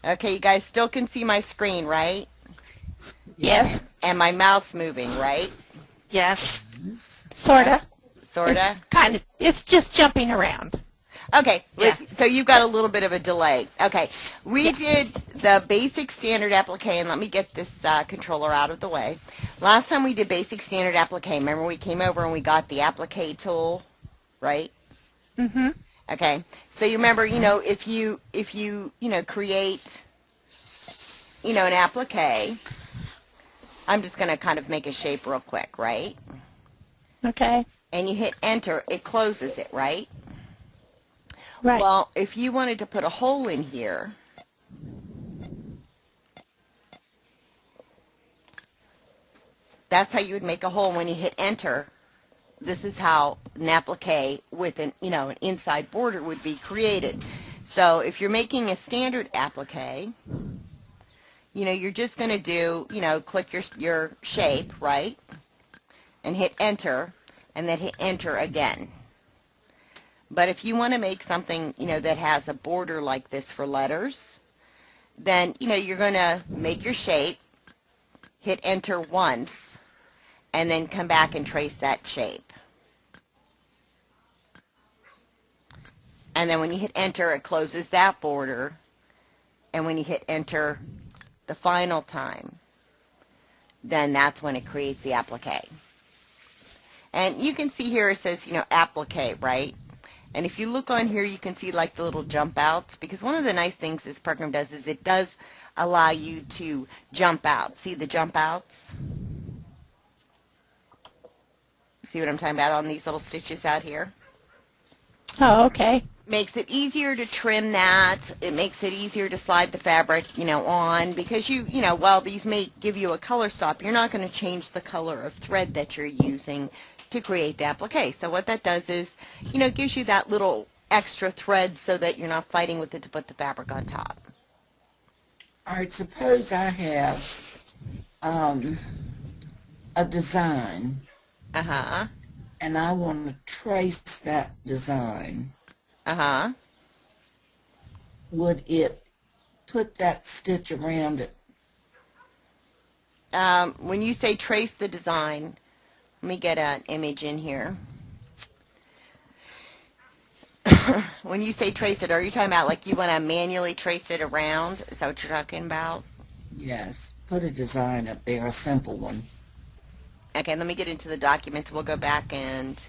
Okay, you guys still can see my screen, right? Yes. And my mouse moving, right? Yes. Sorta. It's Sorta? kind of, it's just jumping around. Okay, Yeah. so you've got a little bit of a delay. Okay, we Yeah. did the basic standard applique, and let me get this controller out of the way. Last time we did basic standard applique, remember we came over and we got the applique tool, right? Mm-hmm. Okay, so you remember, if you create, an applique, I'm just going to kind of make a shape real quick, right? Okay. And you hit enter, it closes it, right? Right. Well, if you wanted to put a hole in here, that's how you would make a hole when you hit enter. This is how an applique with an inside border would be created. So if you're making a standard applique, you're just going to do, click your shape, right? And hit enter, and then hit enter again. But if you want to make something, that has a border like this for letters, then, you're going to make your shape, hit enter once, and then come back and trace that shape. And then when you hit enter, it closes that border. And when you hit enter the final time, then that's when it creates the applique. And you can see here it says, applique, right? And if you look on here, you can see like the little jump outs, because one of the nice things this program does is it does allow you to jump out. See the jump outs? See what I'm talking about on these little stitches out here? Oh, okay. Makes it easier to trim that. It makes it easier to slide the fabric, on, because while these may give you a color stop, you're not going to change the color of thread that you're using to create the applique. So what that does is, it gives you that little extra thread so that you're not fighting with it to put the fabric on top. All right, suppose I have a design. Uh-huh. And I want to trace that design. Uh-huh. Would it put that stitch around it? When you say trace the design, let me get an image in here. When you say trace it, are you talking about like you want to manually trace it around? Is that what you're talking about? Yes. Put a design up there, a simple one. Okay, let me get into the documents. We'll go back and...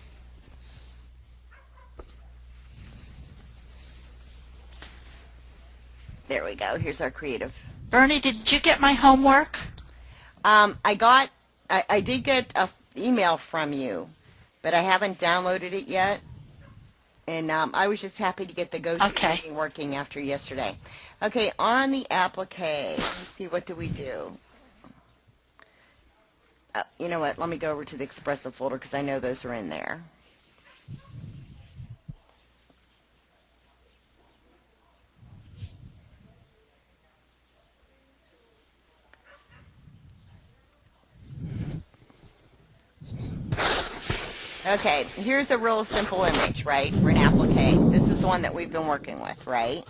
There we go. Here's our creative. Bernie, did you get my homework? I did get an email from you, but I haven't downloaded it yet. And I was just happy to get the Okay. thing working after yesterday. Okay, on the applique, let's see, what do we do? You know what? Let me go over to the Expressive folder because I know those are in there. Okay, here's a real simple image, right, for an applique. This is the one that we've been working with, right?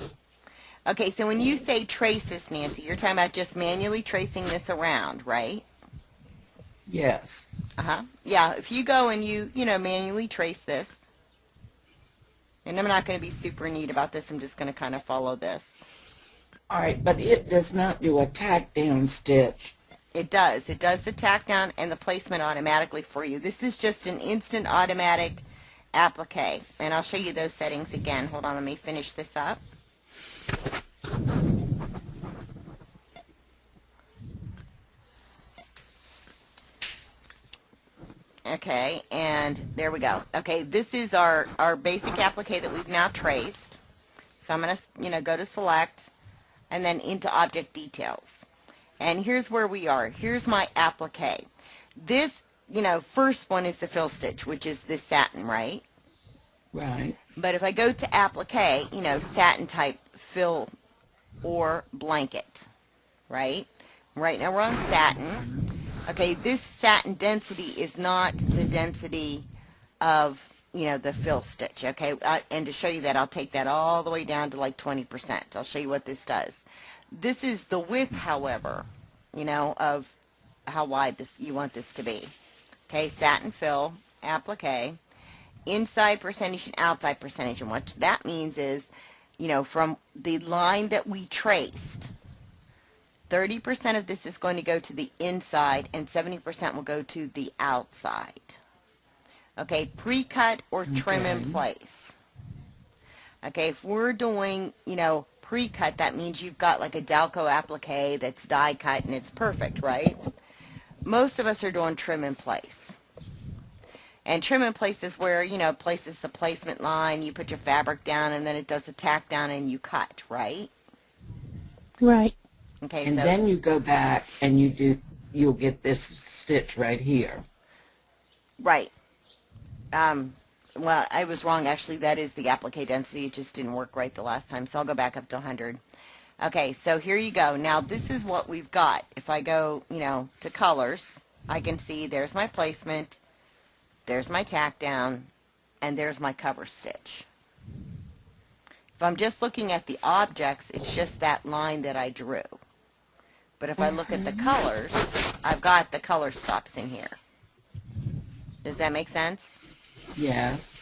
Okay, so when you say trace this, Nancy, you're talking about just manually tracing this around, right? Yes. Uh-huh. Yeah, if you go and you manually trace this, and I'm not going to be super neat about this, I'm just going to kind of follow this. All right, but it does not do a tack down stitch. It does. It does the tack down and the placement automatically for you. This is just an instant automatic applique. And I'll show you those settings again. Hold on, let me finish this up. Okay, and there we go. Okay, this is our basic applique that we've now traced. So I'm going to, go to select and then into object details. And here's where we are. Here's my applique. This, first one is the fill stitch, which is this satin, right? Right. But if I go to applique, satin type fill or blanket, right? Right now we're on satin. Okay, this satin density is not the density of, the fill stitch, okay? And to show you that, I'll take that all the way down to like 20%. I'll show you what this does. This is the width, however, of how wide you want this to be. Okay, satin fill, applique, inside percentage and outside percentage. And what that means is, from the line that we traced, 30% of this is going to go to the inside and 70% will go to the outside. Okay, pre-cut or trim in place. Okay, if we're doing, pre-cut, that means you've got like a Dalco applique that's die cut and it's perfect, right? Most of us are doing trim in place. And trim in place is where, places the placement line, you put your fabric down, and then it does the tack down and you cut, right? Right. Okay, And so then you go back and you'll get this stitch right here. right. Well, I was wrong. Actually, that is the applique density. It just didn't work right the last time. So I'll go back up to 100. Okay, so here you go. Now, this is what we've got. If I go, to colors, I can see there's my placement, there's my tack down, and there's my cover stitch. If I'm just looking at the objects, it's just that line that I drew. But if I look at the colors, I've got the color stops in here. Does that make sense? Yes.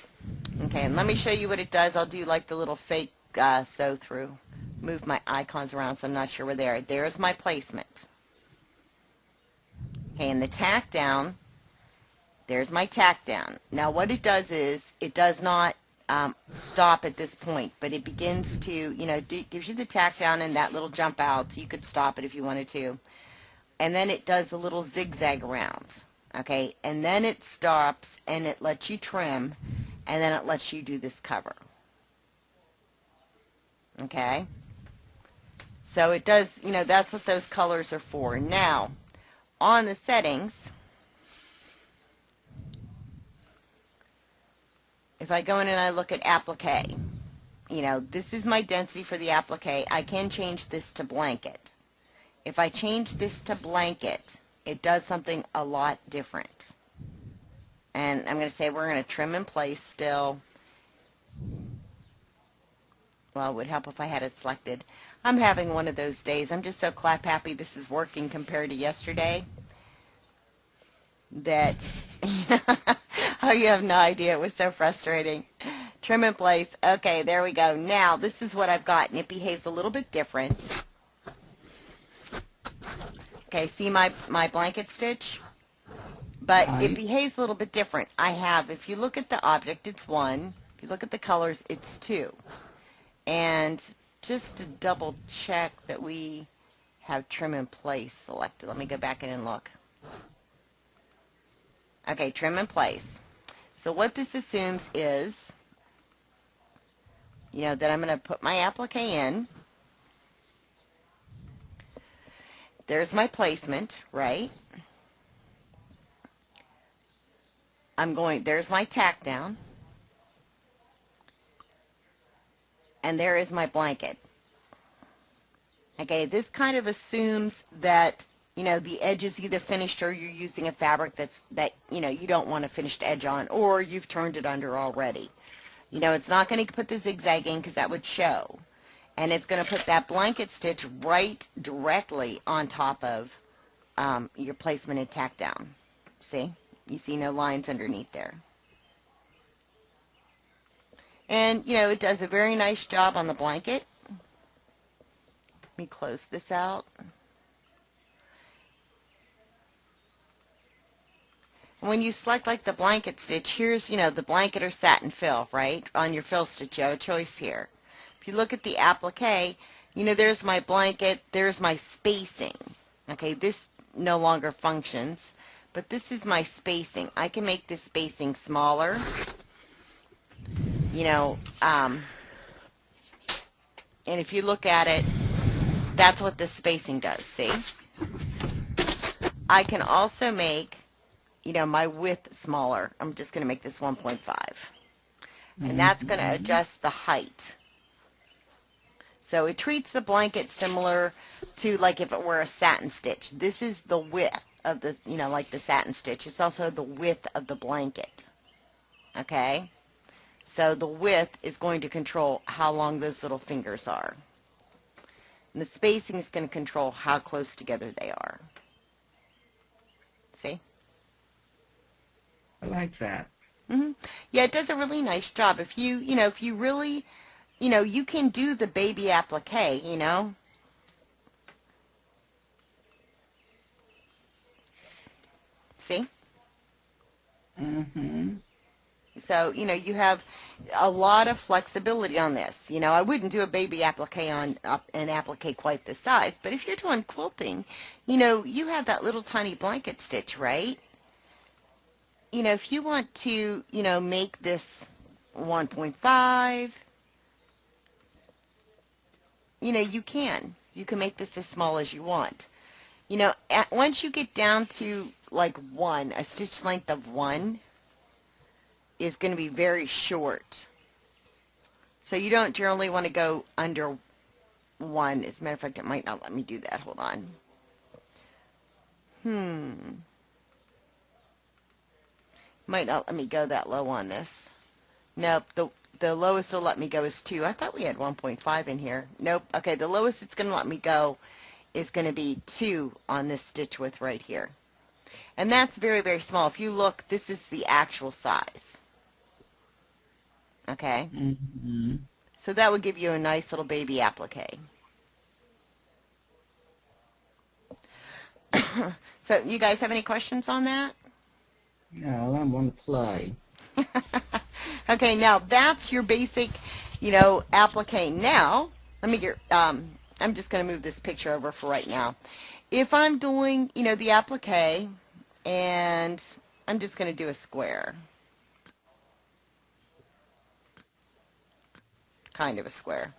Okay, and let me show you what it does. I'll do like the little fake sew through. Move my icons around so I'm not sure we're there. There's my placement. Okay, and the tack down, there's my tack down. Now what it does is, it does not stop at this point, but it begins to, gives you the tack down and that little jump out, so you could stop it if you wanted to. And then it does a little zigzag around. Okay, and then it stops and it lets you trim, and then it lets you do this cover. Okay, so it does, that's what those colors are for. Now, on the settings, if I go in and I look at applique, this is my density for the applique. I can change this to blanket. If I change this to blanket, it does something a lot different. And I'm going to say we're going to trim in place still. Well, it would help if I had it selected. I'm having one of those days. I'm just so clap happy this is working compared to yesterday that oh, you have no idea. It was so frustrating. Trim in place. Okay, there we go. Now, this is what I've got, and it behaves a little bit different. Okay, see my blanket stitch? But it behaves a little bit different. I have, if you look at the object, it's 1. If you look at the colors, it's 2. And just to double check that we have trim in place selected, let me go back in and look. Okay, trim in place. So what this assumes is, that I'm going to put my applique in. There's my placement, right? There's my tack down. And there is my blanket. Okay, this kind of assumes that, the edge is either finished or you're using a fabric that you don't want a finished edge on, or you've turned it under already. It's not going to put the zigzag in because that would show. And it's going to put that blanket stitch right directly on top of your placement and tack down. See? You see no lines underneath there. And, it does a very nice job on the blanket. Let me close this out. When you select like the blanket stitch, here's, the blanket or satin fill, right? On your fill stitch, you have a choice here. If you look at the applique, there's my blanket, there's my spacing. Okay, this no longer functions, but this is my spacing. I can make this spacing smaller. And if you look at it, that's what the spacing does, see? I can also make, my width smaller. I'm just going to make this 1.5. And that's going to adjust the height. So it treats the blanket similar to like if it were a satin stitch. This is the width of the, like the satin stitch. It's also the width of the blanket. Okay? So the width is going to control how long those little fingers are. And the spacing is going to control how close together they are. See? I like that. Yeah, it does a really nice job. If you, if you really, you can do the baby applique, See? So, you have a lot of flexibility on this. I wouldn't do a baby applique on an applique quite this size, but if you're doing quilting, you have that little tiny blanket stitch, right? If you want to, make this 1.5, you can. You can make this as small as you want. Once you get down to like 1, a stitch length of 1 is going to be very short. So you don't generally want to go under 1. As a matter of fact, it might not let me do that. Hold on. Might not let me go that low on this. Nope, the lowest it'll let me go is 2. I thought we had 1.5 in here. Nope. Okay, the lowest it's going to let me go is going to be 2 on this stitch width right here. And that's very, very small. If you look, this is the actual size. Okay? So that would give you a nice little baby applique. So you guys have any questions on that? No, I want to play. Okay, now that's your basic, applique. Now, let me get, I'm just going to move this picture over for right now. If I'm doing, the applique, and I'm just going to do a square. Kind of a square.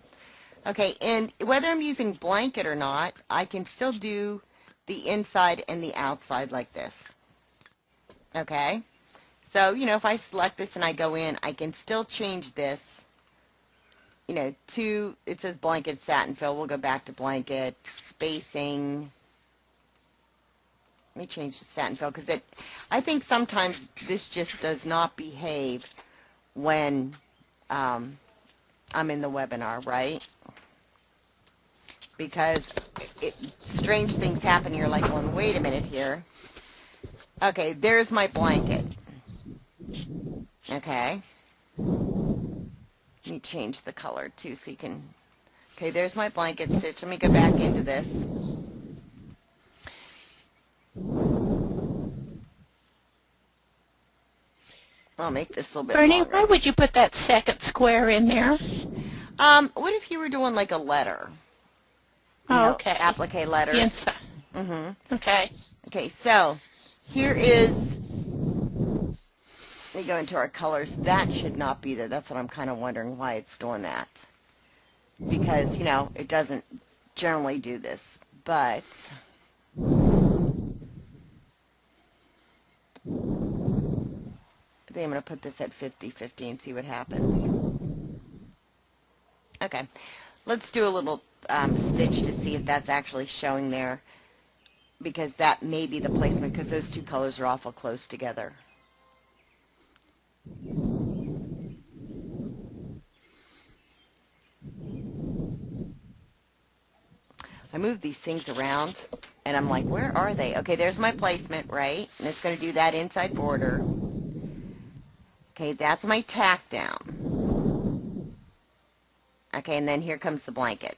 Okay, and whether I'm using blanket or not, I can still do the inside and the outside like this. Okay? So, if I select this and I go in, I can still change this, to, it says blanket satin fill. We'll go back to blanket, spacing. Let me change the satin fill because I think sometimes this just does not behave when I'm in the webinar, right? Because strange things happen. You're like, well, wait a minute here. Okay, there's my blanket. Okay. Let me change the color too so you can... Okay, there's my blanket stitch. Let me go back into this. I'll make this a little bit Bernie, longer. why would you put that second square in there? What if you were doing like a letter? Oh, okay. Applique letters. The inside. Okay. Okay, so here is... Let me go into our colors. That should not be there. That's what I'm kind of wondering why it's doing that. Because, it doesn't generally do this. But... I think I'm going to put this at 50-50 and see what happens. Okay. Let's do a little stitch to see if that's actually showing there. Because that may be the placement, because those two colors are awful close together. I move these things around, and I'm like, where are they? Okay, there's my placement, right? And it's going to do that inside border. Okay, that's my tack down. Okay, and then here comes the blanket.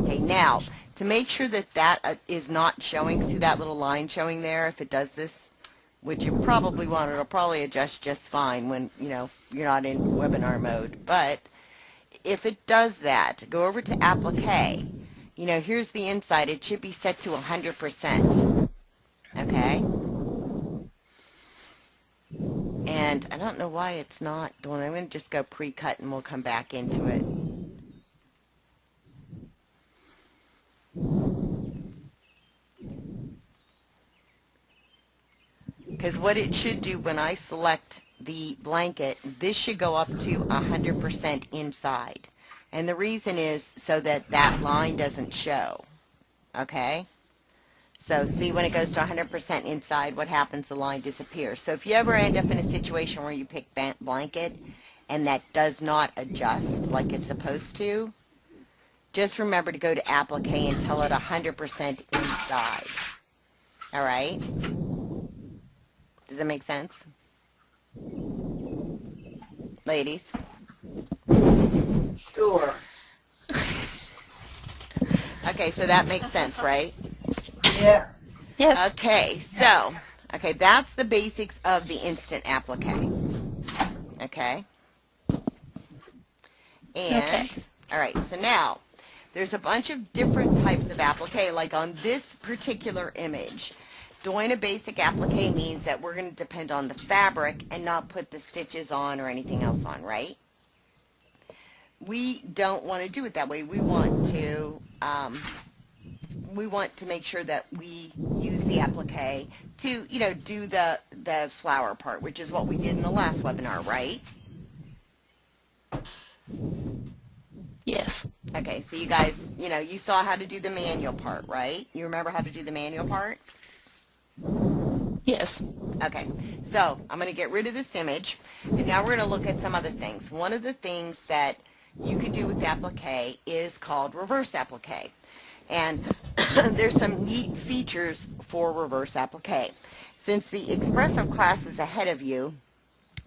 Okay, now, to make sure that that is not showing, see that little line showing there, if it does this, which you probably won't, it'll probably adjust just fine when, you're not in webinar mode. But if it does that, go over to Applique. Here's the inside. It should be set to 100%. Okay? And I don't know why it's not doing it. I'm going to just go pre-cut and we'll come back into it. Because what it should do when I select the blanket, this should go up to 100% inside. And the reason is so that that line doesn't show. Okay? So see, when it goes to 100% inside, what happens? The line disappears. So if you ever end up in a situation where you pick blanket and that does not adjust like it's supposed to, just remember to go to Applique and tell it 100% inside. All right? Does that make sense? Ladies? Sure. Okay, so that makes sense, right? Yeah. Yes. Okay, so, that's the basics of the instant applique. Okay? And, all right, so now, there's a bunch of different types of applique, like on this particular image. Doing a basic applique means that we're going to depend on the fabric and not put the stitches on or anything else on, right? We don't want to do it that way. We want to make sure that we use the applique to, do the flower part, which is what we did in the last webinar, right? Yes. Okay, so you guys, you saw how to do the manual part, right? You remember how to do the manual part? Yes. Okay, so I'm going to get rid of this image, and now we're going to look at some other things. One of the things that you can do with applique is called reverse applique. And there's some neat features for reverse applique. Since the expressive class is ahead of you,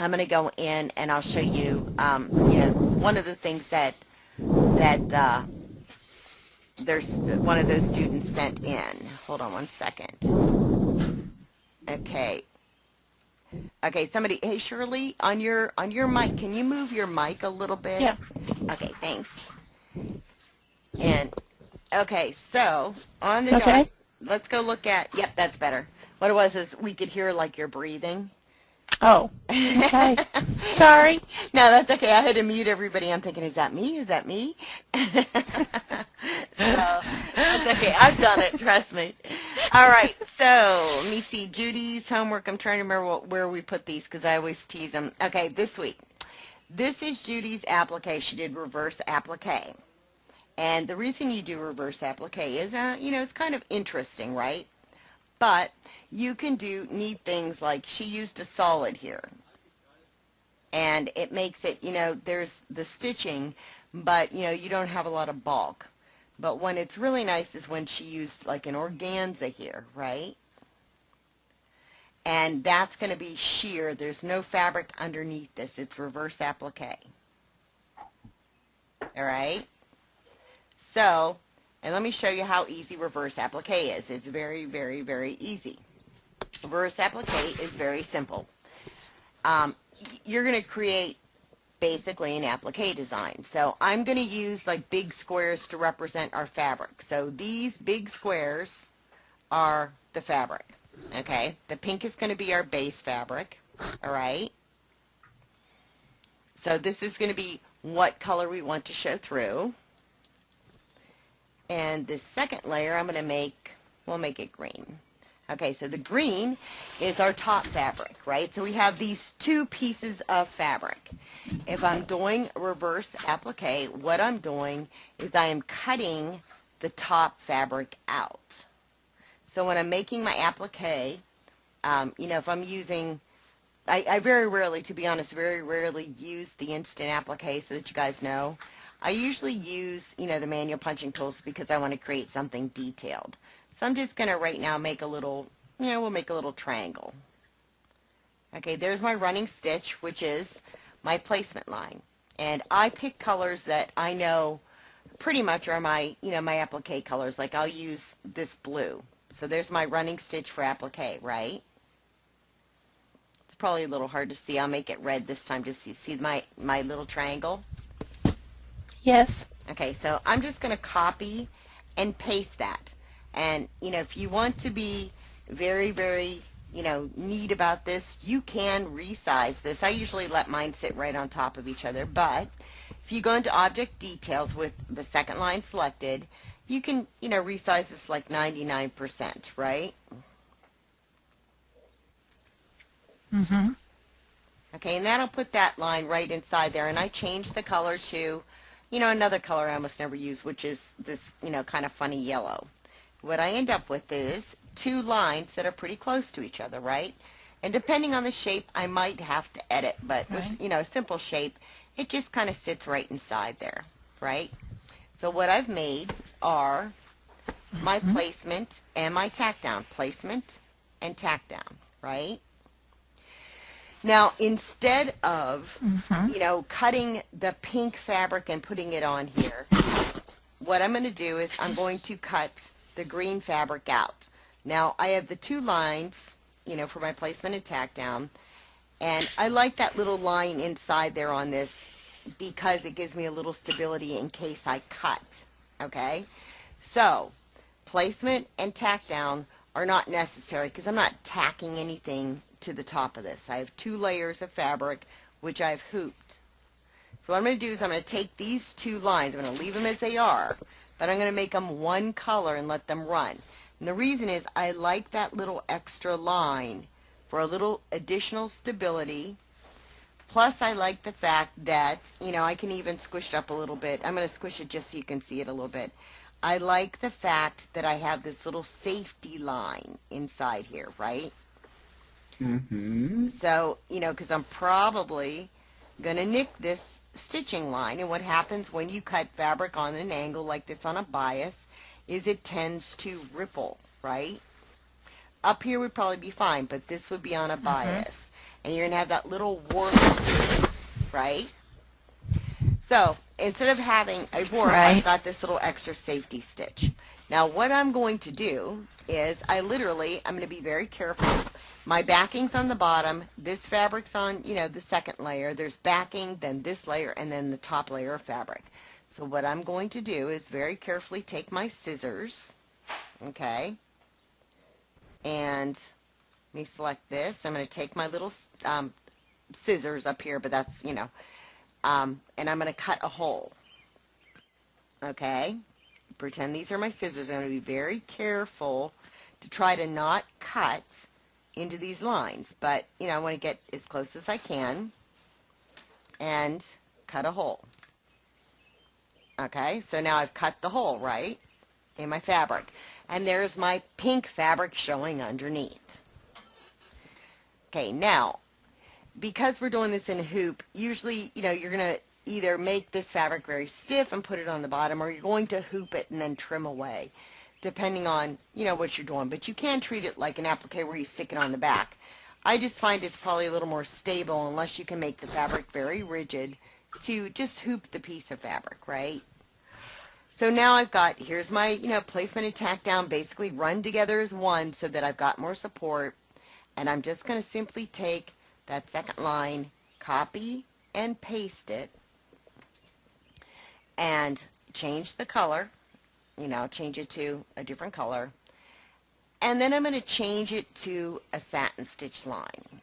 I'm going to go in and I'll show you, one of the things that there's one of those students sent in. Hold on one second. Okay. Okay, somebody, hey Shirley, on your mic, can you move your mic a little bit? Yeah. Okay, thanks. And okay, so on the Okay. doc, let's go look at. Yep, that's better. What it was is we could hear like your breathing. Oh. Okay. Sorry. No, that's okay. I had to mute everybody. I'm thinking, is that me? Is that me? So, that's okay. I've done it. Trust me. All right. So let me see. Judy's homework. I'm trying to remember where we put these because I always tease them. Okay, this week. This is Judy's applique. She did reverse applique. And the reason you do reverse applique is, it's kind of interesting, right? But you can do neat things like she used a solid here. And it makes it, there's the stitching, but, you don't have a lot of bulk. But when it's really nice is when she used like an organza here, right? And that's going to be sheer. There's no fabric underneath this. It's reverse applique. All right? So, and let me show you how easy reverse applique is. It's very, very, very easy. Reverse applique is very simple. You're going to create basically an applique design. So I'm going to use like big squares to represent our fabric. So these big squares are the fabric. Okay? The pink is going to be our base fabric. All right? So this is going to be what color we want to show through. And this second layer I'm going to we'll make it green. Okay, so the green is our top fabric, right? So we have these two pieces of fabric. If I'm doing reverse applique, what I'm doing is I am cutting the top fabric out. So when I'm making my applique, if I'm using, I very rarely, to be honest, very rarely use the instant applique so that you guys know. I usually use, the manual punching tools because I want to create something detailed. So I'm just going to right now make a little, we'll make a little triangle. Okay, there's my running stitch, which is my placement line. And I pick colors that I know pretty much are my, my applique colors. Like I'll use this blue. So there's my running stitch for applique, right? It's probably a little hard to see. I'll make it red this time just so you see my little triangle. Yes. Okay, so I'm just going to copy and paste that. And, if you want to be very, very, neat about this, you can resize this. I usually let mine sit right on top of each other, but if you go into object details with the second line selected, you can, resize this like 99%, right? Mm-hmm. Okay, and that'll put that line right inside there, and I changed the color to, another color I almost never use, which is this, kind of funny yellow. What I end up with is two lines that are pretty close to each other, right? And depending on the shape, I might have to edit, but with, a simple shape, it just kind of sits right inside there, right? So what I've made are my placement and my tack down. Placement and tack down, right? Now, instead of, cutting the pink fabric and putting it on here, what I'm going to do is I'm going to cut the green fabric out. Now, I have the two lines, for my placement and tack down, and I like that little line inside there on this because it gives me a little stability in case I cut, okay? So, placement and tack down are not necessary because I'm not tacking anything to the top of this. I have 2 layers of fabric which I've hooped. So what I'm going to do is I'm going to take these 2 lines, I'm going to leave them as they are, but I'm going to make them one color and let them run. And the reason is I like that little extra line for a little additional stability. Plus I like the fact that, I can even squish it up a little bit. I'm going to squish it just so you can see it a little bit. I like the fact that I have this little safety line inside here, right? So, because I'm probably going to nick this stitching line. And what happens when you cut fabric on an angle like this on a bias is it tends to ripple, right? Up here would probably be fine, but this would be on a bias. And you're going to have that little warp, right? So, instead of having a warp, I've got this little extra safety stitch. Now, what I'm going to do is I'm going to be very careful. My backing's on the bottom. This fabric's on, the second layer. There's backing, then this layer, and then the top layer of fabric. So what I'm going to do is very carefully take my scissors, okay, and let me select this. I'm going to take my little scissors up here, but that's, and I'm going to cut a hole, okay. Pretend these are my scissors. I'm going to be very careful to try to not cut into these lines, but, I want to get as close as I can and cut a hole. Okay, so now I've cut the hole, right, in my fabric. And there's my pink fabric showing underneath. Okay, now, because we're doing this in a hoop, usually, you're going to either make this fabric very stiff and put it on the bottom, or you're going to hoop it and then trim away, depending on, what you're doing. But you can treat it like an applique where you stick it on the back. I just find it's probably a little more stable unless you can make the fabric very rigid to just hoop the piece of fabric, right? So now I've got, here's my, placement and tack down basically run together as one so that I've got more support. And I'm just going to simply take that second line, copy and paste it, and change the color, change it to a different color. And then I'm going to change it to a satin stitch line.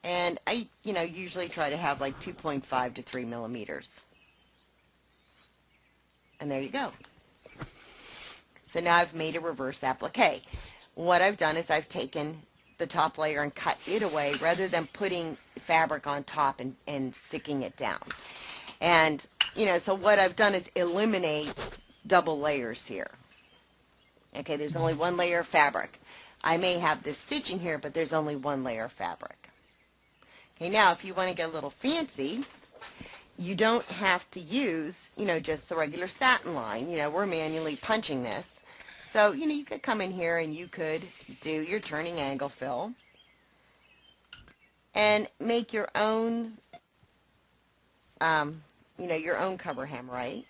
And I, usually try to have like 2.5 to 3 millimeters. And there you go. So now I've made a reverse applique. What I've done is I've taken the top layer and cut it away rather than putting fabric on top and sticking it down. And, so what I've done is eliminate double layers here. Okay, there's only one layer of fabric. I may have this stitching here, but there's only one layer of fabric. Okay, now if you want to get a little fancy, you don't have to use, just the regular satin line. We're manually punching this. So, you could come in here and you could do your turning angle fill and make your own, your own cover hem, right?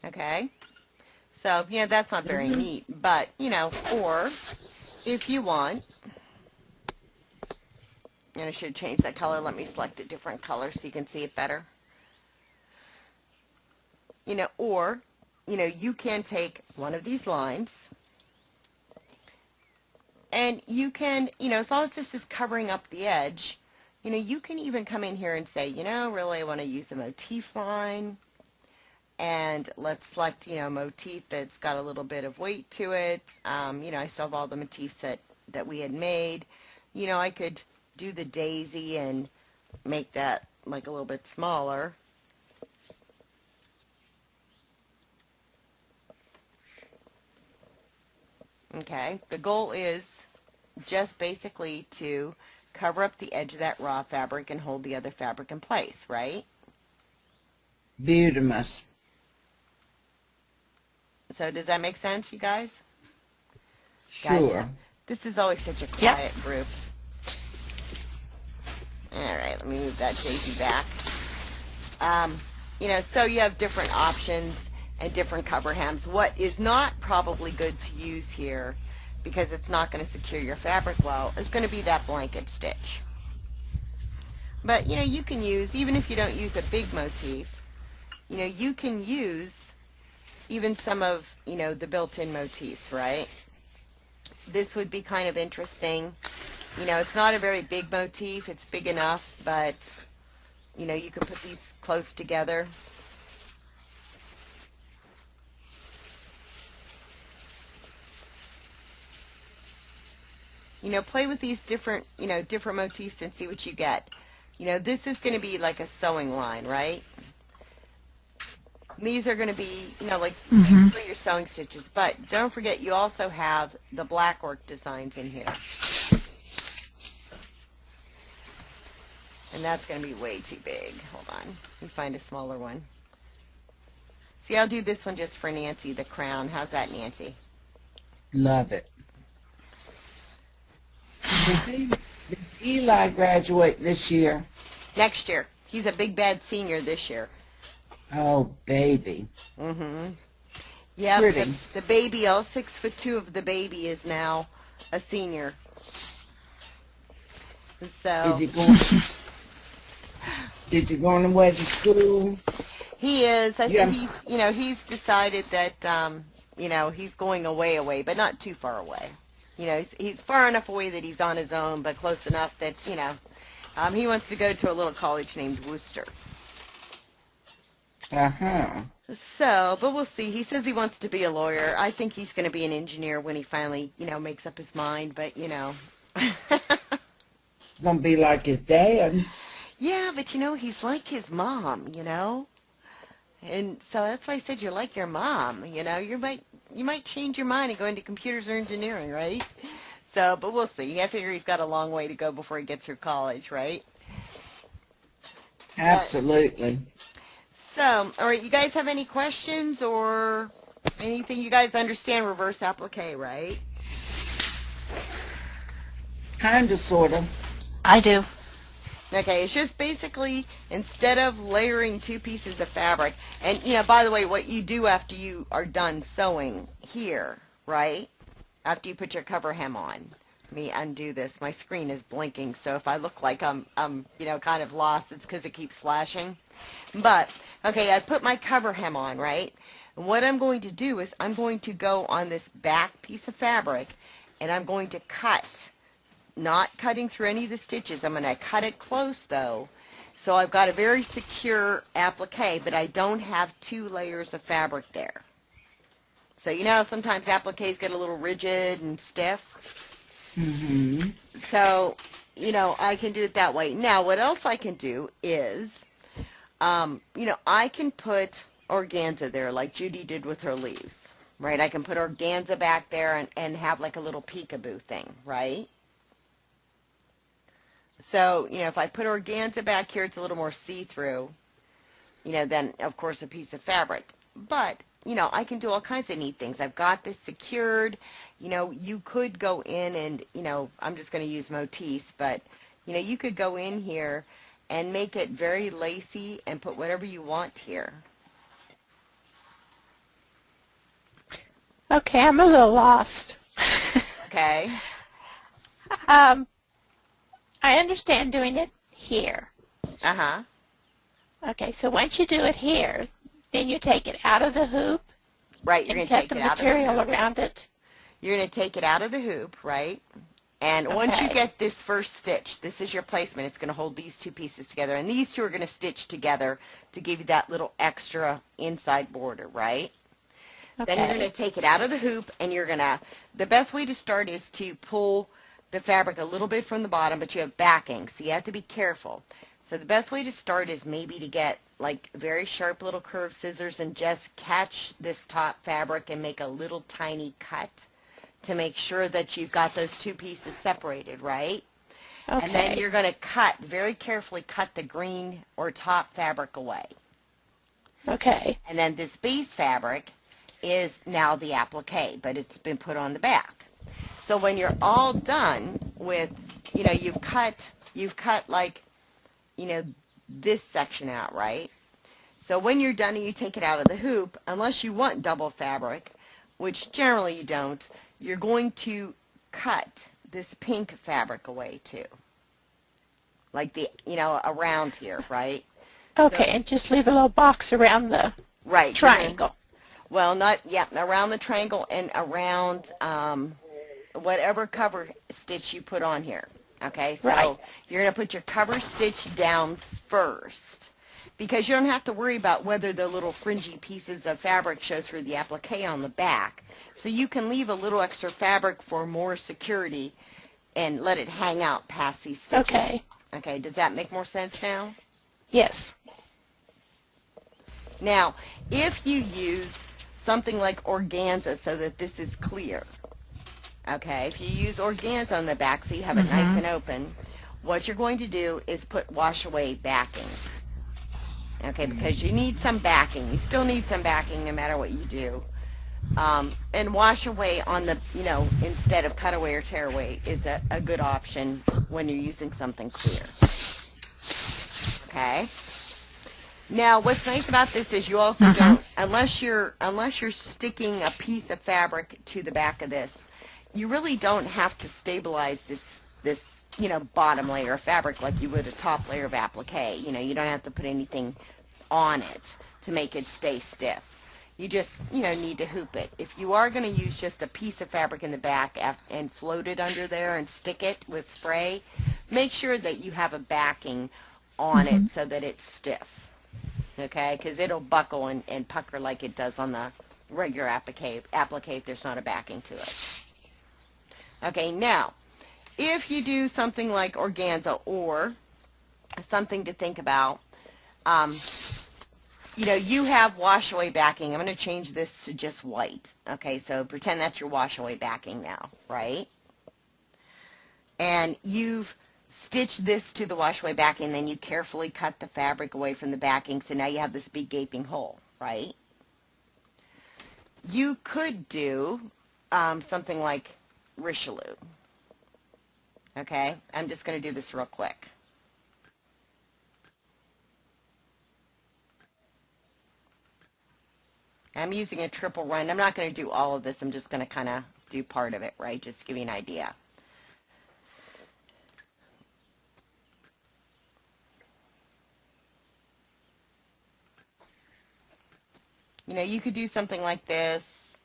Okay, so, that's not very neat, but, or if you want, and I should change that color, let me select a different color so you can see it better. Or, you can take one of these lines, and you can, as long as this is covering up the edge, you can even come in here and say, really I want to use a motif line. And let's select, motif that's got a little bit of weight to it. I still have all the motifs that we had made. You know, I could do the daisy and make that like a little bit smaller. Okay, the goal is just basically to cover up the edge of that raw fabric and hold the other fabric in place, right? Beautiful. So does that make sense, you guys? Sure. Guys, this is always such a Yep. quiet group. All right, let me move that daisy back. You know, so you have different options and different cover hems. What is not probably good to use here, because it's not going to secure your fabric well, is going to be that blanket stitch. But, you know, you can use, even if you don't use a big motif, you know, you can use even some of, you know, the built-in motifs, right? This would be kind of interesting. You know, it's not a very big motif. It's big enough, but, you know, you can put these close together. You know, play with these different, you know, different motifs and see what you get. You know, this is going to be like a sewing line, right? These are going to be, you know, like for your sewing stitches. But don't forget, you also have the black work designs in here. And that's going to be way too big. Hold on. Let me find a smaller one. See, I'll do this one just for Nancy, the crown. How's that, Nancy? Love it. Does Eli graduate this year? Next year. He's a big bad senior this year. Oh, baby. Mm-hmm. Yep, Pretty. the baby, all 6'2" of the baby is now a senior. So Is he going away to school? he is. I Yeah. think he's decided that you know, he's going away, but not too far away. You know, he's far enough away that he's on his own, but close enough that, you know, he wants to go to a little college named Worcester. Uh-huh. So, but we'll see. He says he wants to be a lawyer. I think he's going to be an engineer when he finally, you know, makes up his mind, but, you know. Gonna be like his dad. Yeah, but, you know, he's like his mom, you know. And so that's why I said you're like your mom, you know. You might change your mind and go into computers or engineering, right? So, but we'll see. I figure he's got a long way to go before he gets through college, right? Absolutely. So, all right, you guys have any questions or anything? You guys understand reverse applique, right? Kind of, sort of. I do. Okay, it's just basically, instead of layering two pieces of fabric, and, you know, by the way, what you do after you are done sewing here, right, after you put your cover hem on, let me undo this. My screen is blinking, so if I look like I'm you know, kind of lost, it's because it keeps flashing. But, okay, I put my cover hem on, right, and what I'm going to do is I'm going to go on this back piece of fabric, and I'm going to cut. Not cutting through any of the stitches. I'm going to cut it close, though. So I've got a very secure applique, but I don't have two layers of fabric there. So, you know, sometimes appliques get a little rigid and stiff. Mm-hmm. So, you know, I can do it that way. Now, what else I can do is, you know, I can put organza there like Judy did with her leaves, right? I can put organza back there and have like a little peekaboo thing, right? So, you know, if I put organza back here, it's a little more see-through, you know, than, of course, a piece of fabric. But, you know, I can do all kinds of neat things. I've got this secured. You know, you could go in and, you know, I'm just going to use motifs, but, you know, you could go in here and make it very lacy and put whatever you want here. Okay, I'm a little lost. Okay? I understand doing it here. Uh-huh. Okay, so once you do it here, then you take it out of the hoop Right, you're going and to cut take the it out of the material hoop. around it. You're going to take it out of the hoop, right? And once you Okay. get this first stitch, this is your placement. It's going to hold these two pieces together. And these two are going to stitch together to give you that little extra inside border, right? Then you're going Okay. to take it out of the hoop and you're going to, the best way to start is to pull the fabric a little bit from the bottom, but you have backing, so you have to be careful. So the best way to start is maybe to get like very sharp little curved scissors and just catch this top fabric and make a little tiny cut to make sure that you've got those two pieces separated, right? Okay. And then you're going to cut, very carefully cut the green or top fabric away. Okay. And then this base fabric is now the applique, but it's been put on the back. So when you're all done with, you know, you've cut like, you know, this section out, right? So when you're done and you take it out of the hoop, unless you want double fabric, which generally you don't, you're going to cut this pink fabric away too. Like the, you know, around here, right? Okay, So, and just leave a little box around the right, triangle. Well, not, yeah, around the triangle and around whatever cover stitch you put on here. Okay, so Right. you're going to put your cover stitch down first because you don't have to worry about whether the little fringy pieces of fabric show through the applique on the back. So you can leave a little extra fabric for more security and let it hang out past these stitches. Okay. Okay, does that make more sense now? Yes. Now, if you use something like organza so that this is clear, okay, if you use organza on the back so you have it nice and open, what you're going to do is put wash away backing. Okay, because you need some backing. You still need some backing no matter what you do. And wash away on the, you know, instead of cutaway or tear away is a good option when you're using something clear. Okay? Now, what's nice about this is you also don't, unless you're sticking a piece of fabric to the back of this, you really don't have to stabilize this, you know, bottom layer of fabric like you would a top layer of applique. You know, you don't have to put anything on it to make it stay stiff. You just, you know, need to hoop it. If you are going to use just a piece of fabric in the back and float it under there and stick it with spray, make sure that you have a backing on it so that it's stiff. Okay, because it'll buckle and pucker like it does on the regular applique if there's not a backing to it. Okay, now, if you do something like organza or something to think about, you know, you have wash away backing. I'm going to change this to just white. Okay, so pretend that's your wash away backing now, right? And you've stitch this to the wash away backing, then you carefully cut the fabric away from the backing, so now you have this big gaping hole, right? You could do something like Richelieu. Okay, I'm just going to do this real quick. I'm using a triple run. I'm not going to do all of this. I'm just going to kind of do part of it, right? Just to give you an idea. You know, you could do something like this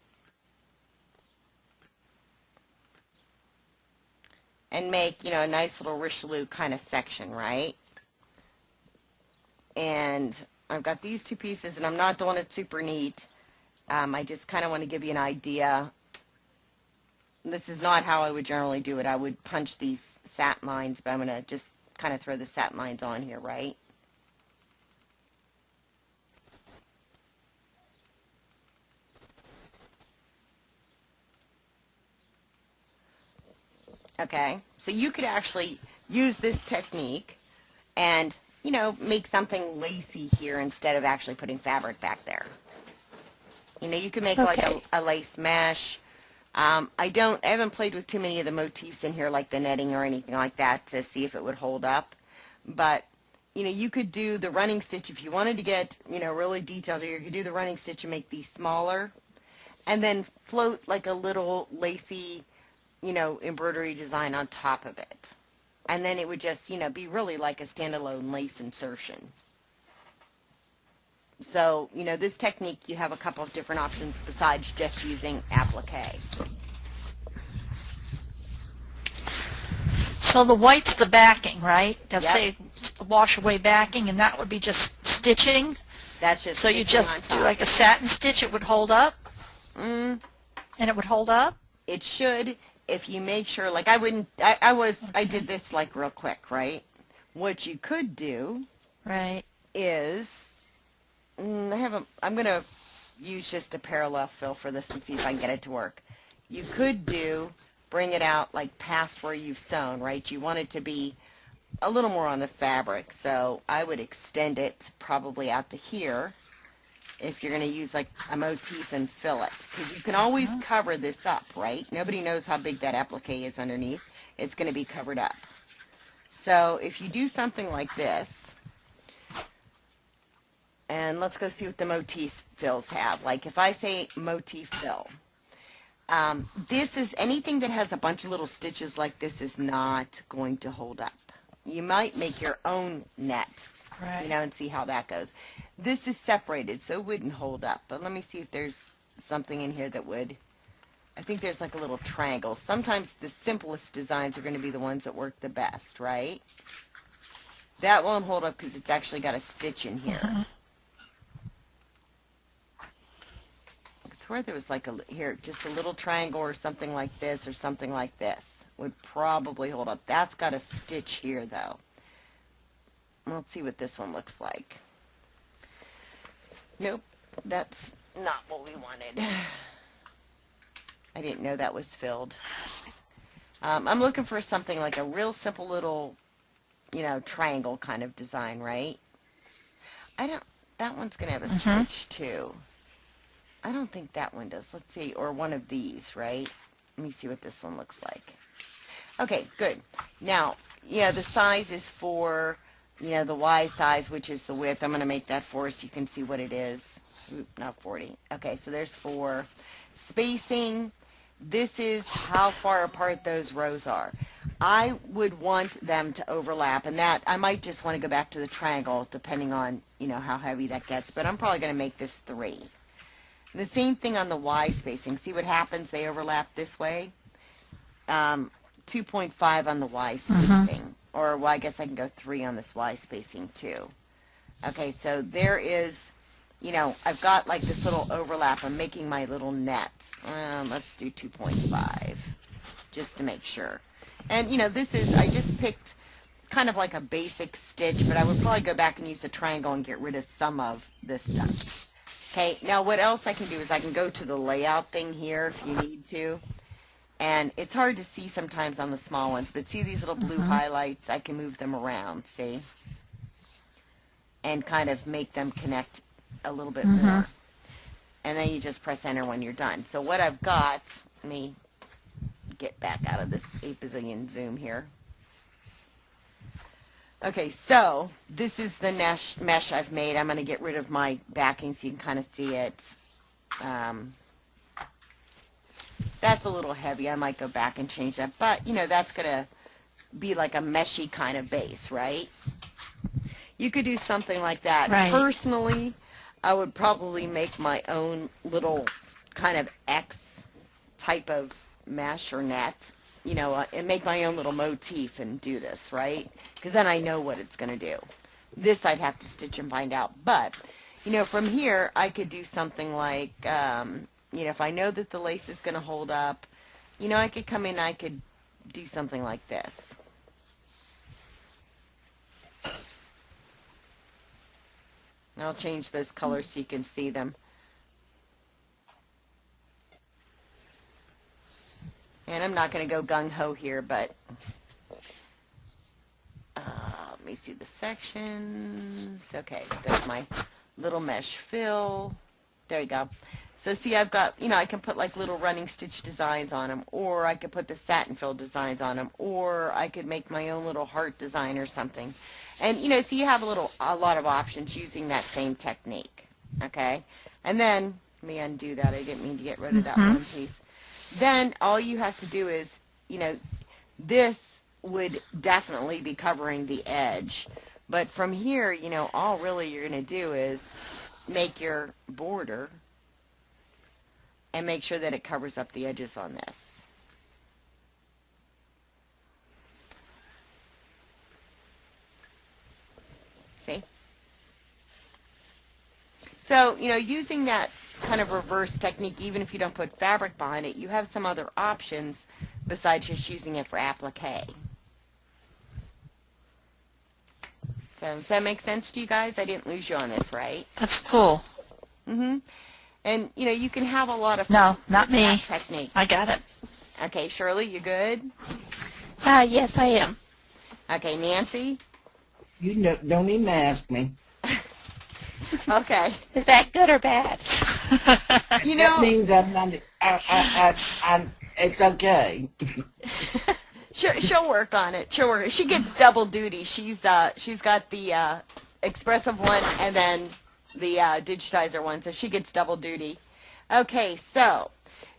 and make, you know, a nice little Richelieu kind of section, right? And I've got these two pieces, and I'm not doing it super neat. I just kind of want to give you an idea. This is not how I would generally do it. I would punch these satin lines, but I'm going to just kind of throw the satin lines on here, right? Okay, so you could actually use this technique and, you know, make something lacy here instead of actually putting fabric back there. You know, you could make like a lace mesh. I haven't played with too many of the motifs in here like the netting or anything like that to see if it would hold up. But, you know, you could do the running stitch if you wanted to get, you know, really detailed here. You could do the running stitch and make these smaller and then float like a little lacy, you know, embroidery design on top of it. And then it would just, you know, be really like a standalone lace insertion. So, you know, this technique, you have a couple of different options besides just using applique. So the white's the backing, right? That's Yep. say wash away backing, and that would be just stitching. That's just So you stitching just on do top. like a satin stitch, it would hold up? And it would hold up? It should. if you make sure, like I did this like real quick, right? What you could do Right. is, I'm going to use just a parallel fill for this and see if I can get it to work. You could bring it out like past where you've sewn, right? You want it to be a little more on the fabric, so I would extend it probably out to here if you're going to use like a motif and fill it, because you can always cover this up, right? Nobody knows how big that applique is underneath. It's going to be covered up. So if you do something like this, and let's go see what the motif fills have. Like if I say motif fill, this is anything that has a bunch of little stitches like this is not going to hold up. You might make your own net, Right. and see how that goes. This is separated, so it wouldn't hold up. But let me see if there's something in here that would. I think there's like a little triangle. Sometimes the simplest designs are going to be the ones that work the best, right? That won't hold up because it's actually got a stitch in here. I swear there was like just a little triangle or something like this or something like this would probably hold up. That's got a stitch here, though. Let's see what this one looks like. Nope, that's not what we wanted. I didn't know that was filled. I'm looking for something like a real simple little, triangle kind of design, right? That one's going to have a stitch too. I don't think that one does. Let's see, or one of these, right? Let me see what this one looks like. Okay, good. Now, the size is for, the Y size, which is the width. I'm going to make that for us so you can see what it is. Oop, not 40. Okay, so there's 4. Spacing, this is how far apart those rows are. I would want them to overlap, and that I might just want to go back to the triangle depending on, how heavy that gets, but I'm probably going to make this 3. The same thing on the Y spacing. See what happens? They overlap this way. 2.5 on the Y spacing. Or, well, I guess I can go 3 on this Y spacing, too. Okay, so there is, I've got like this little overlap. I'm making my little net. Let's do 2.5, just to make sure. And, this is, I just picked kind of like a basic stitch, but I would probably go back and use a triangle and get rid of some of this stuff. Okay, now what else I can do is I can go to the layout thing here if you need to. And it's hard to see sometimes on the small ones, but see these little blue highlights? I can move them around, see? And kind of make them connect a little bit more. And then you just press enter when you're done. So what I've got, let me get back out of this 8 bazillion zoom here. Okay, so this is the mesh I've made. I'm going to get rid of my backing so you can kind of see it. That's a little heavy. I might go back and change that. But, that's going to be like a meshy kind of base, right? You could do something like that. Right. Personally, I would probably make my own little kind of X type of mesh or net, and make my own little motif and do this, right? Because then I know what it's going to do. This I'd have to stitch and find out. But, from here, I could do something like, if I know that the lace is going to hold up, I could come in and I could do something like this. I'll change those colors so you can see them. And I'm not going to go gung-ho here, but let me see the sections. Okay, that's my little mesh fill. There you go. So see, I've got, I can put like little running stitch designs on them, or I could put the satin fill designs on them, or I could make my own little heart design or something. And, so you have a lot of options using that same technique, okay? And then, let me undo that. I didn't mean to get rid of that one piece. Then all you have to do is, this would definitely be covering the edge. But from here, all really you're going to do is make your border and make sure that it covers up the edges on this. See? So, using that kind of reverse technique, even if you don't put fabric behind it, you have some other options besides just using it for applique. So does that make sense to you guys? I didn't lose you on this, right? That's cool. Mm-hmm. And, you know, you can have a lot of No, fun not with that me. technique. I got it. Okay, Shirley, you good? Yes, I am. Okay, Nancy? You know, don't even ask me. Okay. Is that good or bad? You That know, means I'm not. It's okay. she'll work on it. She'll work. She gets double duty. She's got the expressive one and then the digitizer one, so she gets double duty. Okay, so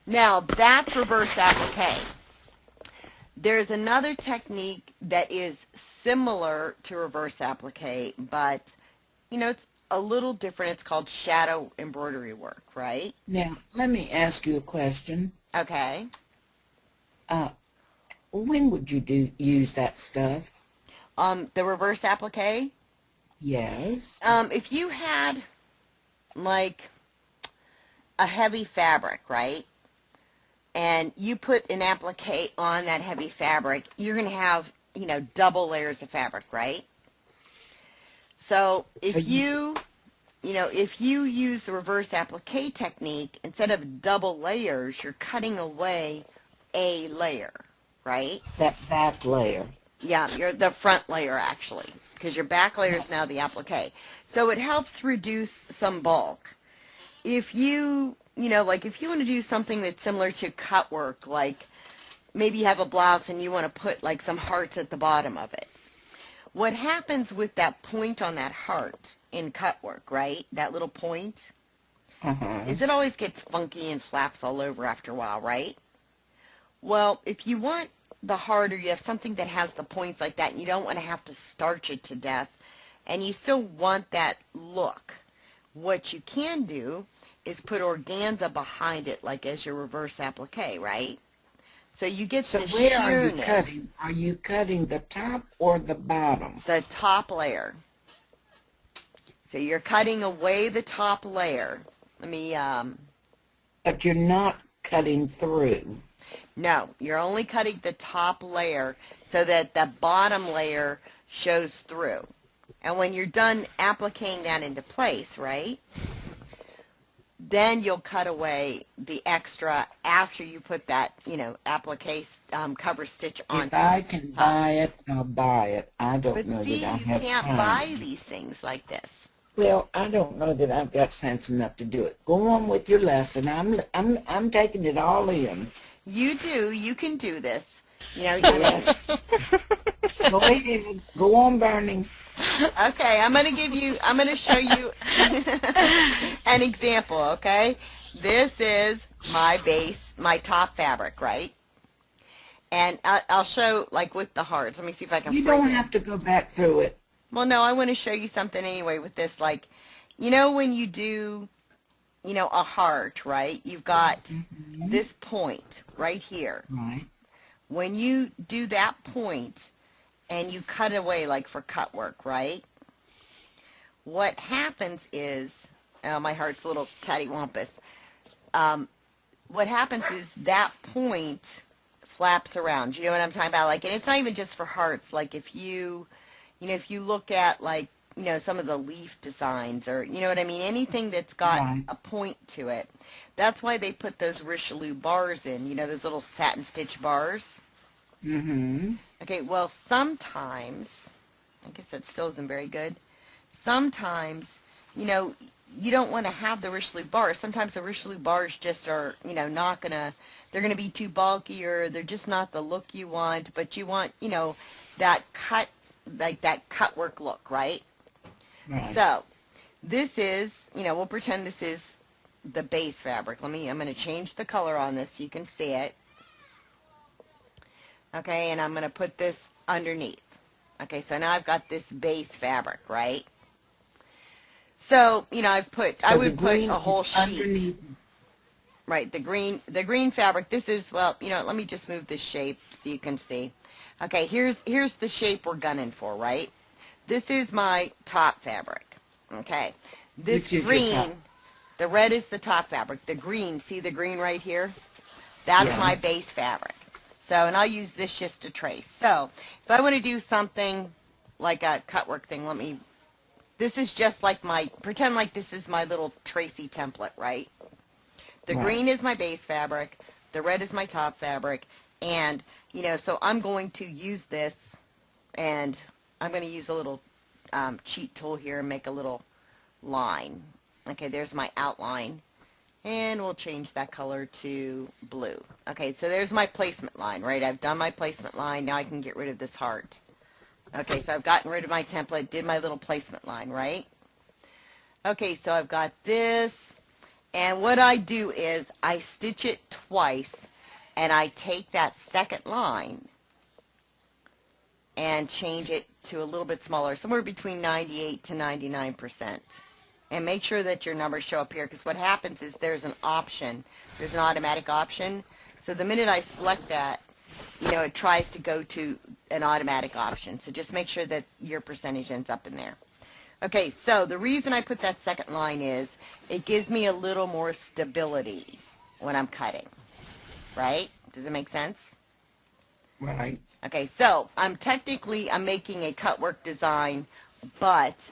now that's reverse applique. There's another technique that is similar to reverse applique, but you know it's a little different. It's called shadow embroidery work, right? Now, let me ask you a question. Okay. When would you use that stuff? The reverse applique. Yes. If you had like a heavy fabric, right? And you put an applique on that heavy fabric, you're going to have, you know, double layers of fabric, right? So if if you use the reverse applique technique, instead of double layers, you're cutting away a layer, right? That back layer. Yeah, you're the front layer actually, because your back layer is now the applique. So it helps reduce some bulk. If you like if you want to do something that's similar to cut work, like maybe you have a blouse and you want to put like some hearts at the bottom of it. What happens with that point on that heart in cut work, right? That little point, is it always gets funky and flaps all over after a while, right? Well, if you want the heart or you have something that has the points like that and you don't want to have to starch it to death and you still want that look, what you can do is put organza behind it, like as your reverse applique, right? So you get So the where are you sheerness. cutting? Are you cutting the top or the bottom? The top layer. So you're cutting away the top layer. Let me, But you're not cutting through. no, you're only cutting the top layer so that the bottom layer shows through. And when you're done appliquing that into place, right, then you'll cut away the extra after you put that, you know, applique cover stitch on. If I can buy it, I'll buy it. I don't But know see, that I you have can't time. buy these things like this. Well, I don't know that I've got sense enough to do it. Go on with your lesson. I'm taking it all in. You do. You can do this. You know. Yes. Go ahead. Go on, burning. Okay, I'm going to show you an example, okay? This is my base, my top fabric, right? And I'll show, like, with the hearts. Let me see if I can You frame don't it. have to go back through it. Well, no, I want to show you something anyway with this. Like, you know when you do, you know, a heart, right? You've got this point right here. Right. When you do that point and you cut away, like for cut work, right? What happens is, my heart's a little cattywampus. What happens is that point flaps around. You know what I'm talking about? Like, and it's not even just for hearts. Like if you look at like, you know, some of the leaf designs or, you know what I mean? Anything that's got Right. a point to it. That's why they put those Richelieu bars in, you know, those little satin stitch bars. Mm-hmm. Okay, well, sometimes, I guess that still isn't very good. Sometimes, you know, you don't want to have the Richelieu bars. Sometimes the Richelieu bars just are, you know, not going to, they're going to be too bulky or they're just not the look you want, but you want, you know, that cut, like that cut work look, right? Right. So, this is, you know, we'll pretend this is the base fabric. I'm going to change the color on this so you can see it. Okay, and I'm going to put this underneath. Okay, so now I've got this base fabric, right? So, you know, I would put a whole sheet. Underneath. Right, the green fabric. This is, well, you know, let me just move this shape so you can see. Okay, here's the shape we're gunning for, right? This is my top fabric. Okay, this Which is your top? green, the red is the top fabric. The green, see the green right here? That's Yeah. my base fabric. So, and I'll use this just to trace. So, if I want to do something like a cut work thing, this is just like pretend like this is my little Tracy template, right? The Right. green is my base fabric, the red is my top fabric, and, so I'm going to use this, and I'm going to use a little cheat tool here and make a little line. Okay, there's my outline. And we'll change that color to blue. Okay, so there's my placement line, right? I've done my placement line. Now I can get rid of this heart. Okay, so I've gotten rid of my template, did my little placement line, right? Okay, so I've got this. And what I do is I stitch it twice, and I take that second line and change it to a little bit smaller, somewhere between 98 to 99%. And make sure that your numbers show up here, because what happens is there's an automatic option. So the minute I select that, it tries to go to an automatic option. So just make sure that your percentage ends up in there. Okay, so the reason I put that second line is it gives me a little more stability when I'm cutting, right? Does it make sense? Right. Okay, so I'm making a cut work design, but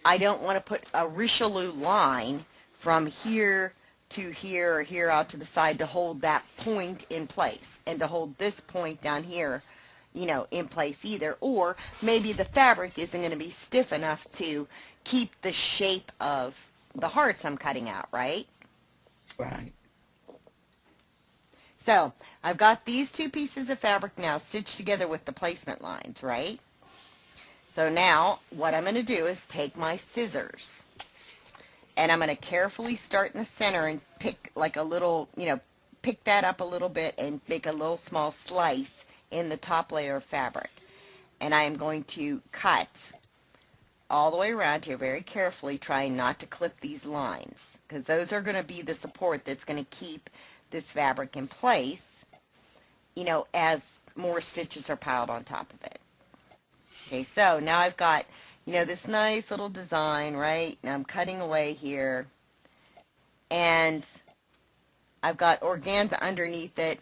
I don't want to put a Richelieu line from here to here or here out to the side to hold that point in place, and to hold this point down here, in place either. Or maybe the fabric isn't going to be stiff enough to keep the shape of the hearts I'm cutting out, right? Right. So I've got these two pieces of fabric now stitched together with the placement lines, right? So now what I'm going to do is take my scissors, and I'm going to carefully start in the center and pick like a little, pick that up a little bit and make a little small slice in the top layer of fabric. And I am going to cut all the way around here very carefully, trying not to clip these lines, because those are going to be the support that's going to keep this fabric in place, as more stitches are piled on top of it. Okay, so now I've got, this nice little design, right? Now I'm cutting away here, and I've got organza underneath it.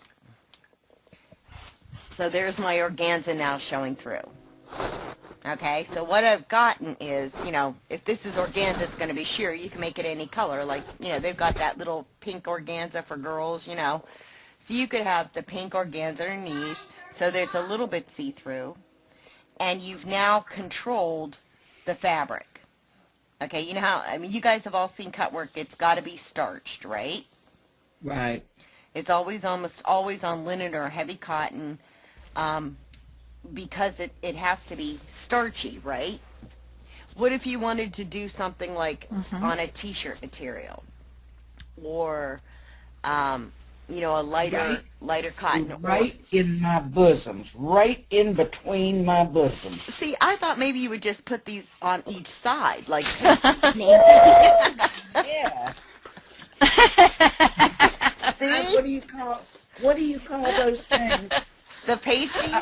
So there's my organza now showing through. Okay, so what I've gotten is, if this is organza, it's going to be sheer. You can make it any color. Like, they've got that little pink organza for girls, So you could have the pink organza underneath, so that it's a little bit see-through. And you've now controlled the fabric. Okay, you guys have all seen cut work. It's got to be starched, right? Right. It's almost always on linen or heavy cotton, because it has to be starchy, right? What if you wanted to do something like on a t-shirt material, or a lighter cotton? Right in my bosoms, right in between my bosoms. See, I thought maybe you would just put these on each side, like. Yeah. See? What do you call those things? The pasties?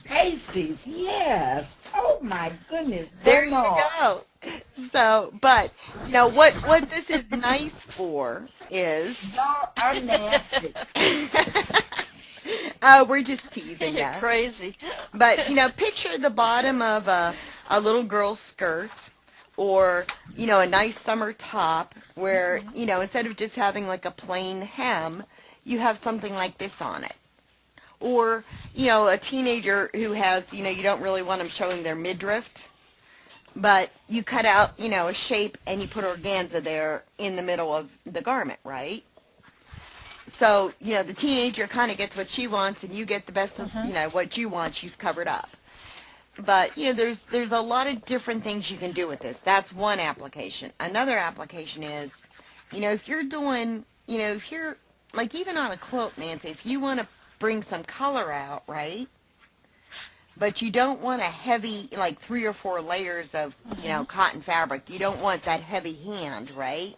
Pasties, yes. Oh my goodness. There you Grandma. go. So, but, what this is nice for is... Y'all are nasty. We're just teasing You're you. crazy. But, picture the bottom of a little girl's skirt, or, a nice summer top where, instead of just having like a plain hem, you have something like this on it. Or, a teenager who has, you don't really want them showing their midriff, but you cut out, a shape and you put organza there in the middle of the garment, right? So, the teenager kind of gets what she wants, and you get the best of, what you want. She's covered up. But, there's a lot of different things you can do with this. That's one application. Another application is, if you're doing, if you're, like even on a quilt, Nancy, if you want to bring some color out, right? But you don't want a heavy, like 3 or 4 layers of, cotton fabric. You don't want that heavy hand, right?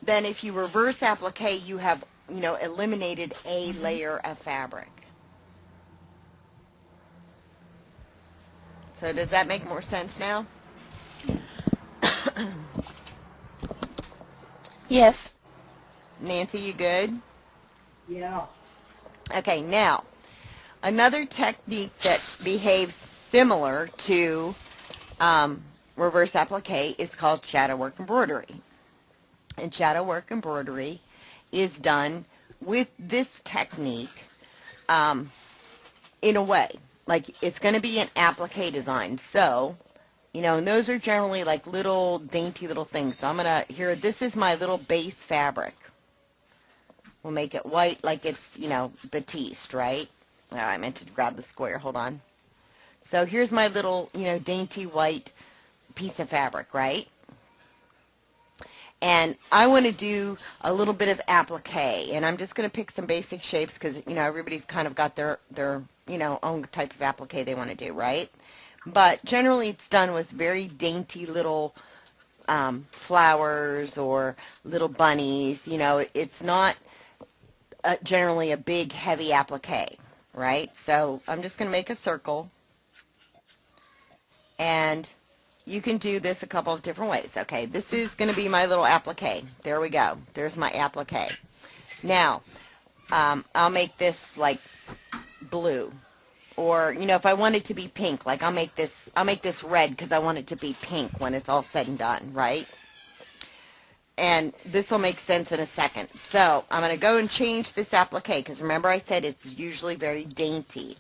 Then if you reverse applique, you have, eliminated a layer of fabric. So does that make more sense now? Yes. Nancy, you good? Yeah. Okay, now, another technique that behaves similar to reverse applique is called shadow work embroidery. And shadow work embroidery is done with this technique in a way. Like, it's going to be an applique design. So, you know, and those are generally like little dainty little things. So I'm going to, here, this is my little base fabric. We'll make it white like it's, you know, batiste, right? Oh, I meant to grab the square. Hold on. So here's my little, you know, dainty white piece of fabric, right? And I want to do a little bit of applique, and I'm just going to pick some basic shapes because, you know, everybody's kind of got their you know, own type of applique they want to do, right? But generally it's done with very dainty little flowers or little bunnies. You know, it's not generally a big, heavy applique, right? So I'm just going to make a circle, and you can do this a couple of different ways. Okay, this is going to be my little applique. There we go. There's my applique. Now, I'll make this like blue, or you know, if I want it to be pink, like I'll make this red because I want it to be pink when it's all said and done, right? And this will make sense in a second. So I'm going to go and change this applique because remember I said it's usually very dainty.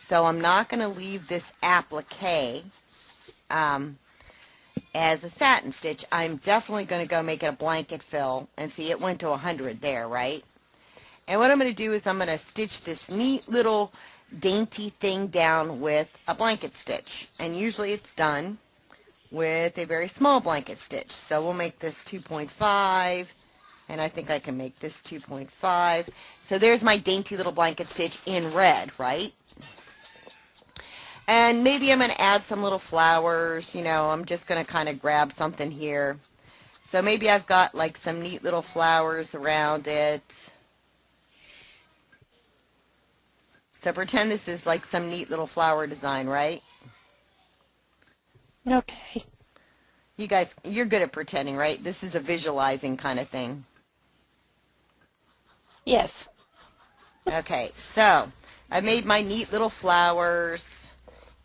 So I'm not going to leave this applique as a satin stitch. I'm definitely going to go make it a blanket fill, and see it went to 100 there, right? And what I'm going to do is I'm going to stitch this neat little dainty thing down with a blanket stitch, and usually it's done with a very small blanket stitch. So we'll make this 2.5, and I think I can make this 2.5. So there's my dainty little blanket stitch in red, right? And maybe I'm going to add some little flowers. You know, I'm just going to kind of grab something here. So maybe I've got like some neat little flowers around it. So pretend this is like some neat little flower design, right? Okay. You guys, you're good at pretending, right? This is a visualizing kind of thing. Yes. Okay, so I made my neat little flowers,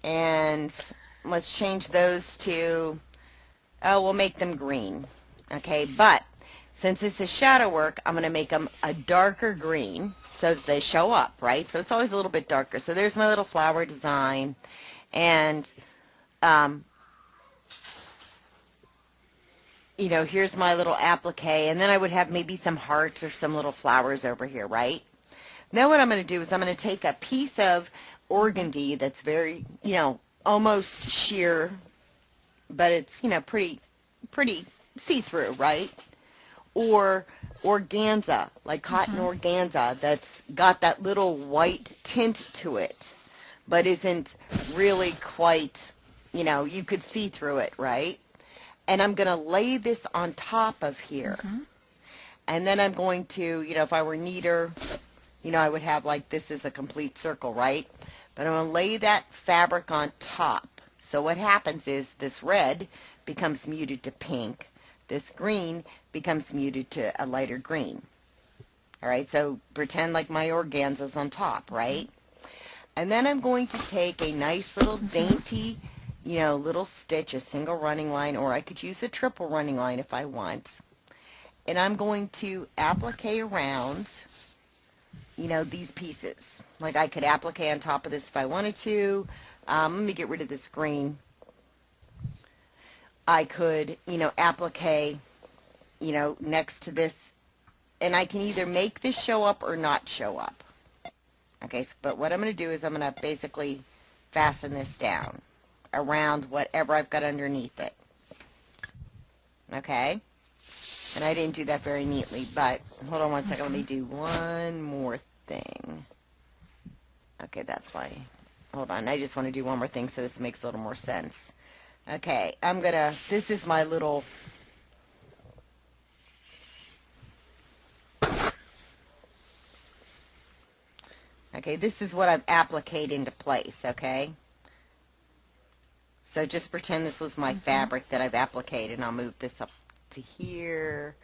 and let's change those to, oh, we'll make them green. Okay, but since this is shadow work, I'm going to make them a darker green so that they show up, right? So it's always a little bit darker. So there's my little flower design, and you know, here's my little applique, and then I would have maybe some hearts or some little flowers over here, right? Now what I'm going to do is I'm going to take a piece of organdy that's very, you know, almost sheer, but it's, you know, pretty see-through, right? Or organza, like cotton organza, that's got that little white tint to it, but isn't really quite, you know, you could see through it, right? And I'm going to lay this on top of here. And then I'm going to, you know, if I were neater, you know, I would have like this is a complete circle, right? But I'm going to lay that fabric on top. So what happens is this red becomes muted to pink. This green becomes muted to a lighter green. All right, so pretend like my organza's on top, right? And then I'm going to take a nice little dainty, you know, little stitch, a single running line, or I could use a triple running line if I want. And I'm going to applique around, you know, these pieces. Like I could applique on top of this if I wanted to. Let me get rid of this green. I could, you know, applique, you know, next to this. And I can either make this show up or not show up. Okay, so, but what I'm going to do is I'm going to basically fasten this down around whatever I've got underneath it. Okay? And I didn't do that very neatly, but hold on one second. Let me do one more thing. Okay, that's why. Hold on. I just want to do one more thing so this makes a little more sense. Okay, I'm going to, this is my little, okay, this is what I've appliqued into place, okay? So just pretend this was my fabric that I've appliqued, and I'll move this up to here.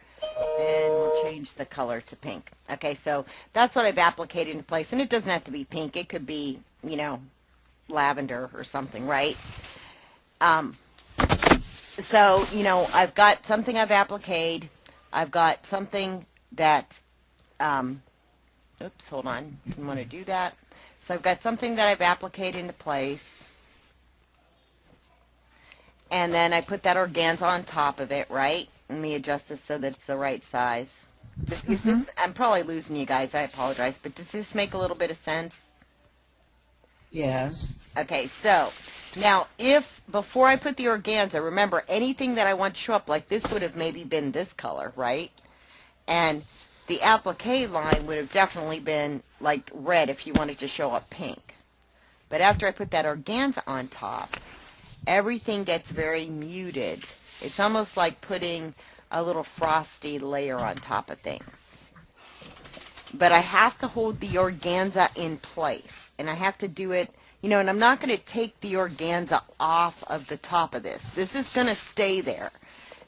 And we'll change the color to pink. Okay, so that's what I've appliqued into place. And it doesn't have to be pink. It could be, you know, lavender or something, right? So, you know, I've got something I've appliqued. I've got something that, oops, hold on. Didn't want to do that. So I've got something that I've appliqued into place. And then I put that organza on top of it, right? Let me adjust this so that it's the right size. I'm probably losing you guys. I apologize. But does this make a little bit of sense? Yes. Okay, so now if before I put the organza, remember anything that I want to show up, like this would have maybe been this color, right? And the applique line would have definitely been like red if you wanted to show up pink. But after I put that organza on top, everything gets very muted. It's almost like putting a little frosty layer on top of things. But I have to hold the organza in place, and I have to do it, you know, and I'm not going to take the organza off of the top of this. This is going to stay there.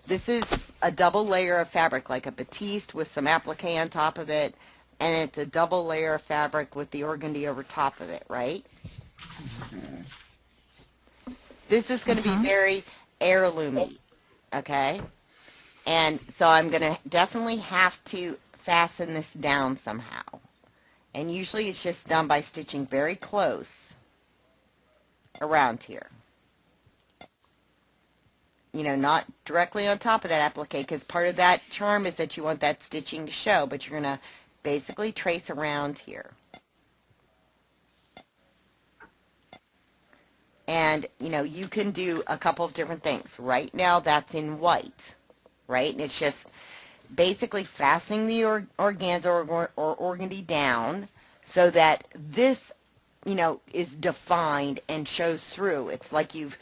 This is a double layer of fabric, like a batiste with some applique on top of it, and it's a double layer of fabric with the organdy over top of it, right? This is going to be very heirloomy, okay? And so I'm going to definitely have to fasten this down somehow. And usually it's just done by stitching very close around here. You know, not directly on top of that applique, because part of that charm is that you want that stitching to show, but you're going to basically trace around here. And, you know, you can do a couple of different things. Right now, that's in white, right? And it's just basically fastening the organza or organdy down so that this, you know, is defined and shows through. It's like you've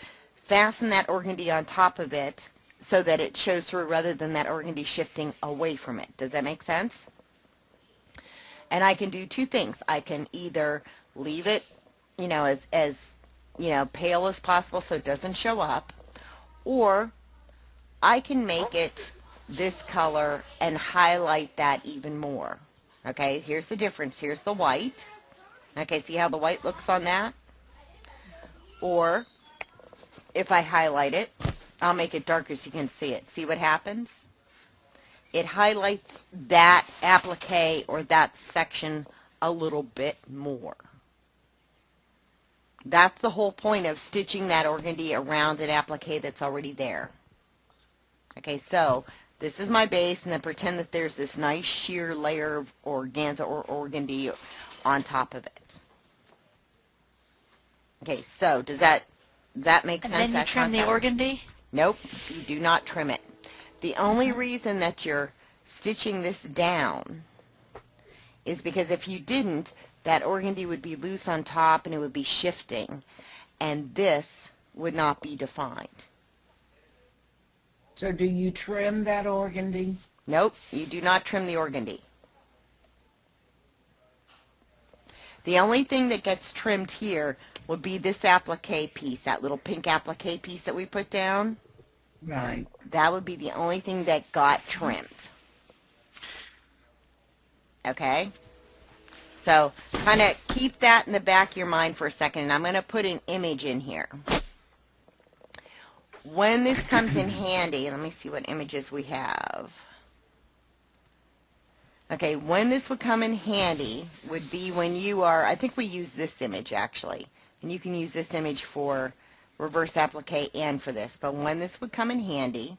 fastened that organdy on top of it so that it shows through rather than that organdy shifting away from it. Does that make sense? And I can do two things. I can either leave it, you know, as you know, pale as possible so it doesn't show up, or I can make it this color and highlight that even more. Okay, here's the difference. Here's the white. Okay, see how the white looks on that? Or if I highlight it, I'll make it darker so you can see it. See what happens? It highlights that applique or that section a little bit more. That's the whole point of stitching that organdy around an applique that's already there. Okay, so this is my base, and then pretend that there's this nice sheer layer of organza or organdy on top of it. Okay, so does that make sense? And then you trim the organdy? Nope, you do not trim it. The only reason that you're stitching this down is because if you didn't, that organdy would be loose on top and it would be shifting, and this would not be defined. So do you trim that organdy? Nope, you do not trim the organdy. The only thing that gets trimmed here would be this applique piece, that little pink applique piece that we put down. Right. That would be the only thing that got trimmed. Okay? So kind of keep that in the back of your mind for a second, and I'm going to put an image in here. When this comes in handy, let me see what images we have. Okay, when this would come in handy would be when you are, I think we use this image actually, and you can use this image for reverse applique and for this, but when this would come in handy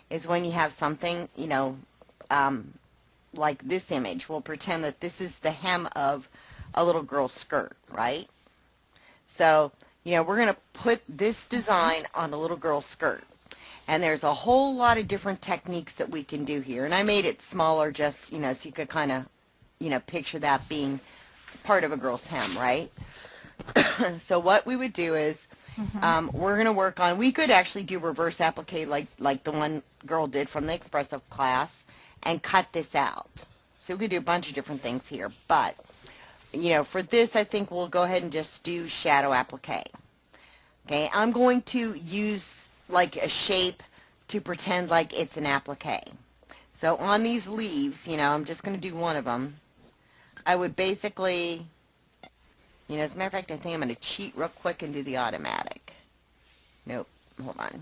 is when you have something, you know, like this image. We'll pretend that this is the hem of a little girl's skirt, right? So, you know, we're going to put this design on a little girl's skirt. And there's a whole lot of different techniques that we can do here. And I made it smaller just, you know, so you could kind of, you know, picture that being part of a girl's hem, right? So what we would do is we're going to work on, we could actually do reverse applique like the one girl did from the expressive class and cut this out. So we could do a bunch of different things here. But, you know, for this, I think we'll go ahead and just do shadow applique. Okay, I'm going to use like a shape to pretend like it's an applique. So on these leaves, you know, I'm just going to do one of them. I would basically, you know, as a matter of fact, I think I'm going to cheat real quick and do the automatic. Nope, hold on.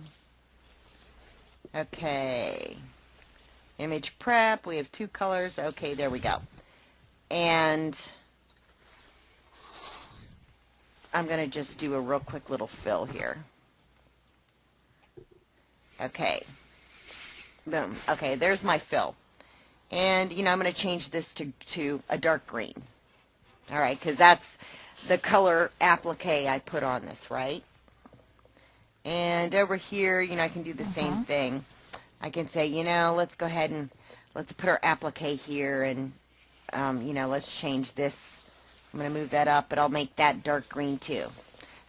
Okay. Image prep, we have 2 colors. Okay, there we go. And I'm going to just do a real quick little fill here. Okay. Boom. Okay, there's my fill. And, you know, I'm going to change this to a dark green. All right, because that's the color applique I put on this, right? And over here, you know, I can do the same thing. I can say, you know, let's go ahead and let's put our applique here and, you know, let's change this. I'm going to move that up, but I'll make that dark green too.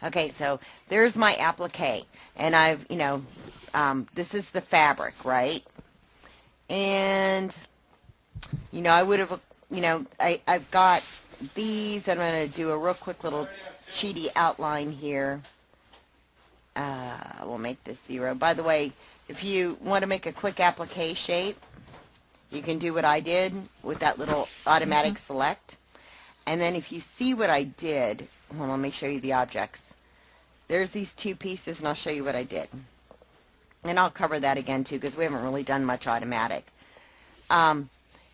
Okay, so there's my applique. And I've, you know, this is the fabric, right? And, you know, I would have, you know, I've got these. I'm going to do a real quick little cheaty outline here. We'll make this 0. By the way, if you want to make a quick applique shape, you can do what I did with that little automatic select. And then if you see what I did, hold on, let me show you the objects. There's these 2 pieces, and I'll show you what I did. And I'll cover that again, too, because we haven't really done much automatic.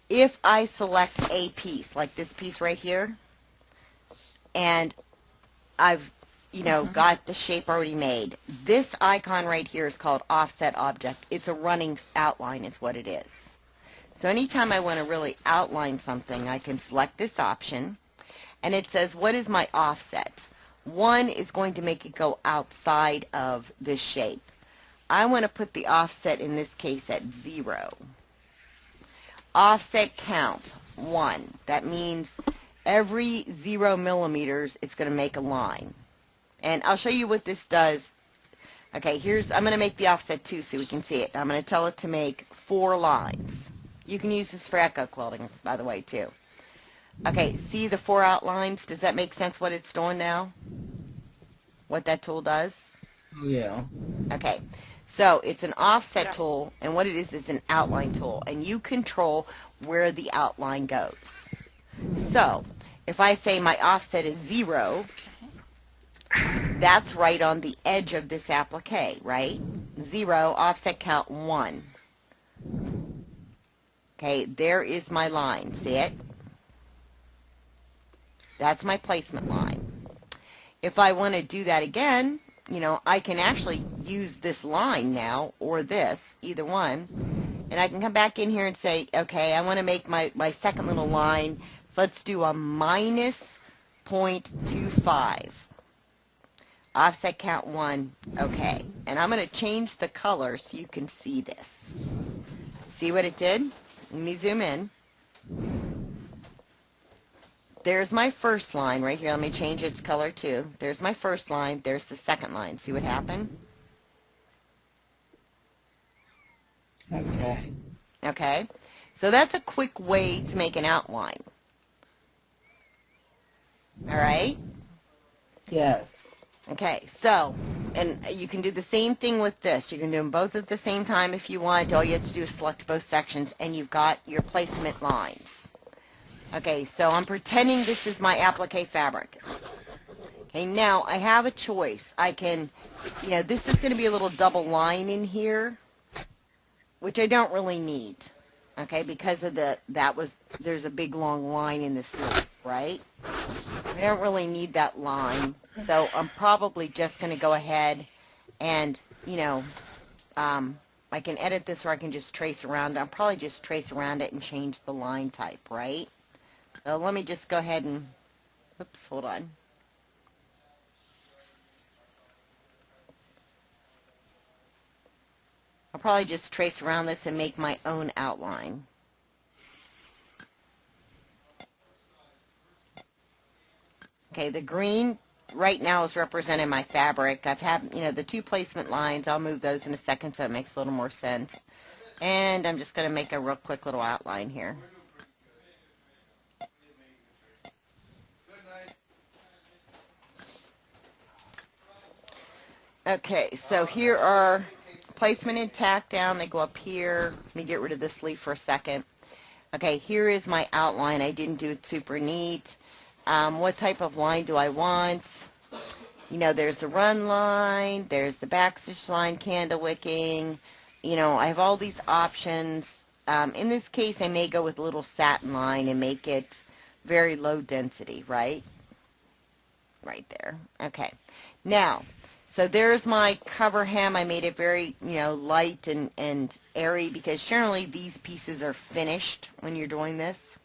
If I select a piece, like this piece right here, and I've, you know, got the shape already made, this icon right here is called Offset Object. It's a running outline is what it is. So anytime I want to really outline something, I can select this option, and it says, what is my offset? 1 is going to make it go outside of this shape. I want to put the offset in this case at 0. Offset count 1. That means every 0 millimeters it's going to make a line. And I'll show you what this does. Okay, I'm going to make the offset 2 so we can see it. I'm going to tell it to make 4 lines. You can use this for echo quilting, by the way, too. Okay, see the 4 outlines? Does that make sense what it's doing now? What that tool does? Yeah. Okay, so it's an offset tool, and what it is an outline tool, and you control where the outline goes. So if I say my offset is 0, that's right on the edge of this applique, right? 0, offset count 1. Okay, there is my line. See it? That's my placement line. If I want to do that again, you know, I can actually use this line now, or this, either one, and I can come back in here and say, okay, I want to make my second little line, so let's do a minus 0.25. Offset count 1, okay. And I'm going to change the color so you can see this. See what it did? Let me zoom in. There's my first line right here. Let me change its color too. There's my first line. There's the second line. See what happened? Okay. Okay. So that's a quick way to make an outline. All right? Yes. Okay, so, and you can do the same thing with this. You can do them both at the same time if you want. All you have to do is select both sections, and you've got your placement lines. Okay, so I'm pretending this is my applique fabric. Okay, now I have a choice. I can, you know, this is going to be a little double line in here, which I don't really need. Okay, because of there's a big long line in this loop, right? I don't really need that line, so I'm probably just going to go ahead and, you know, I can edit this or I can just trace around. I'll probably just trace around it and change the line type, right? So let me just go ahead and, oops, hold on. I'll probably just trace around this and make my own outline. Okay, the green right now is representing my fabric. I've had, you know, the 2 placement lines. I'll move those in a second so it makes a little more sense. And I'm just going to make a real quick little outline here. Okay, so here are placement and tack down. They go up here. Let me get rid of this leaf for a second. Okay, here is my outline. I didn't do it super neat. What type of line do I want? You know, there's the run line, there's the backstitch line, candle wicking. You know, I have all these options. In this case, I may go with a little satin line and make it very low density, right? Right there. Okay. Now, so there's my cover hem. I made it very, you know, light and airy because generally these pieces are finished when you're doing this.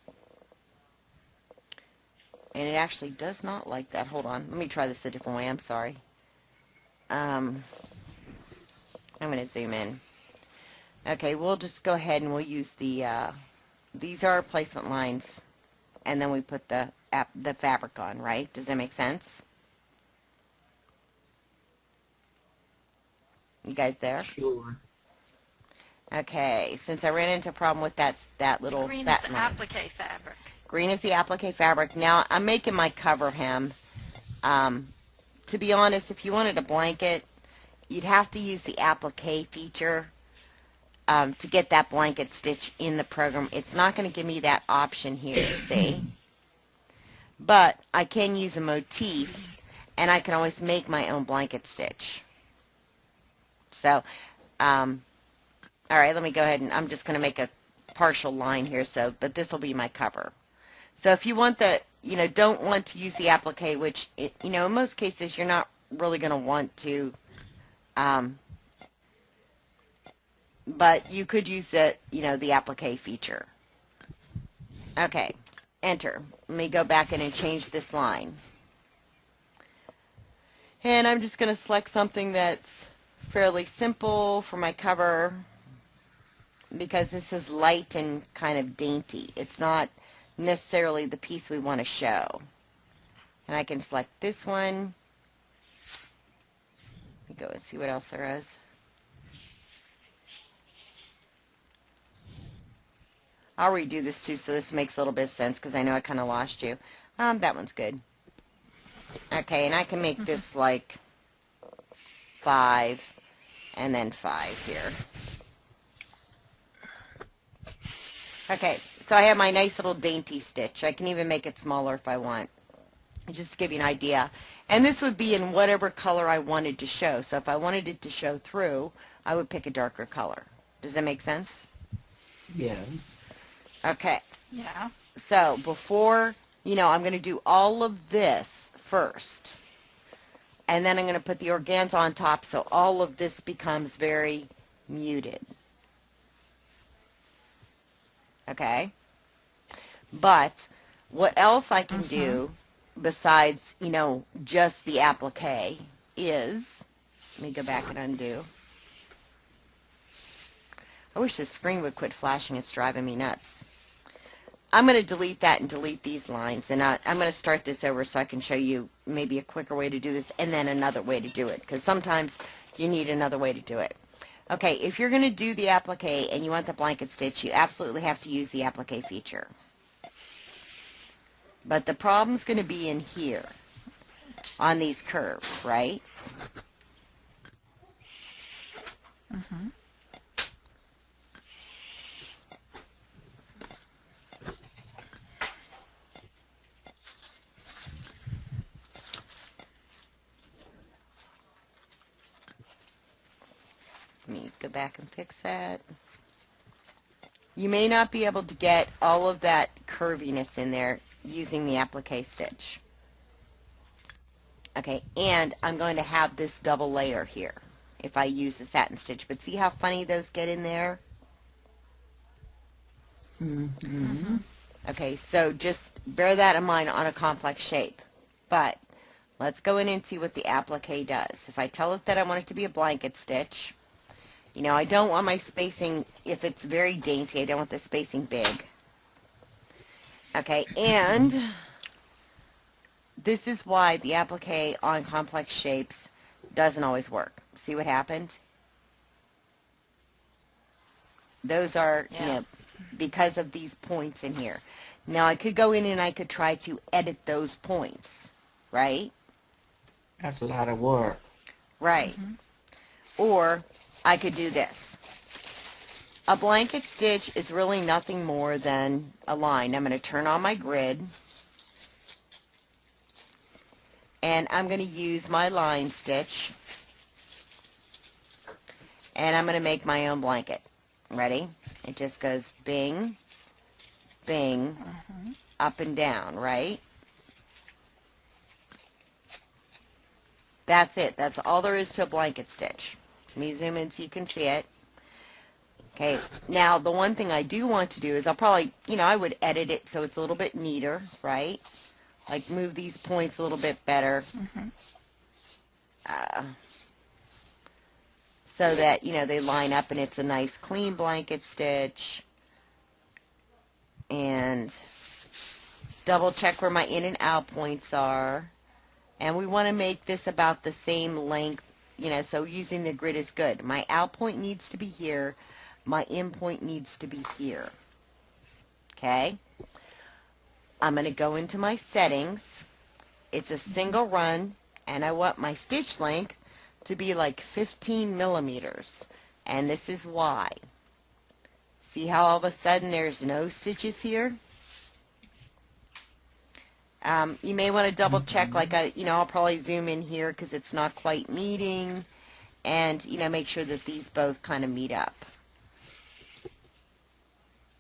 And it actually does not like that. Hold on. Let me try this a different way. I'm sorry. I'm going to zoom in. Okay, we'll just go ahead and we'll use the, these are placement lines. And then we put the fabric on, right? Does that make sense? You guys there? Sure. Okay, since I ran into a problem with that little Green is the satin line. applique fabric. Green is the applique fabric. Now, I'm making my cover hem. To be honest, if you wanted a blanket, you'd have to use the applique feature to get that blanket stitch in the program. It's not going to give me that option here, see? But I can use a motif, and I can always make my own blanket stitch. So, all right, let me go ahead and I'm just going to make a partial line here, but this will be my cover. So if you want the, you know, don't want to use the applique, which, you know, in most cases you're not really going to want to, but you could use the, you know, the applique feature. Okay, enter. Let me go back in and change this line. And I'm just going to select something that's fairly simple for my cover because this is light and kind of dainty. It's not necessarily the piece we want to show. And I can select this one. Let me go and see what else there is. I'll redo this too so this makes a little bit of sense because I know I kind of lost you. That one's good. Okay, and I can make this like 5 and then 5 here. Okay, so I have my nice little dainty stitch. I can even make it smaller if I want, just to give you an idea. And this would be in whatever color I wanted to show. So if I wanted it to show through, I would pick a darker color. Does that make sense? Yes. Okay. Yeah. So before, you know, I'm going to do all of this first. And then I'm going to put the organza on top so all of this becomes very muted. Okay? But what else I can do besides, you know, just the applique is, let me go back and undo. I wish the screen would quit flashing. It's driving me nuts. I'm going to delete that and delete these lines. And I'm going to start this over so I can show you maybe a quicker way to do this and then another way to do it. Because sometimes you need another way to do it. Okay, if you're going to do the applique and you want the blanket stitch, you absolutely have to use the applique feature. But the problem's going to be in here on these curves, right? Mm-hmm. Let me go back and fix that. You may not be able to get all of that curviness in there using the applique stitch. Okay, and I'm going to have this double layer here if I use the satin stitch. But see how funny those get in there? Mm-hmm. Okay, so just bear that in mind on a complex shape. But let's go in and see what the applique does. If I tell it that I want it to be a blanket stitch, you know, I don't want my spacing, if it's very dainty, I don't want the spacing big. Okay, and this is why the applique on complex shapes doesn't always work. See what happened? Those are, you know, because of these points in here. Now, I could go in and I could try to edit those points, right? That's a lot of work. Right. Or I could do this. A blanket stitch is really nothing more than a line. I'm going to turn on my grid, and I'm going to use my line stitch, and I'm going to make my own blanket. Ready? It just goes bing, bing, up and down, right? That's it. That's all there is to a blanket stitch. Let me zoom in so you can see it. Okay, now the one thing I do want to do is I'll probably, I would edit it so it's a little bit neater, right? Like move these points a little bit better. So that, they line up and it's a nice clean blanket stitch. And double check where my in and out points are. And we want to make this about the same length, so using the grid is good. My out point needs to be here. My in point needs to be here. Okay? I'm going to go into my settings. It's a single run, and I want my stitch length to be like 15 millimeters. And this is why. See how all of a sudden there's no stitches here? You may want to double check, like I'll probably zoom in here because it's not quite meeting, and make sure that these both kind of meet up.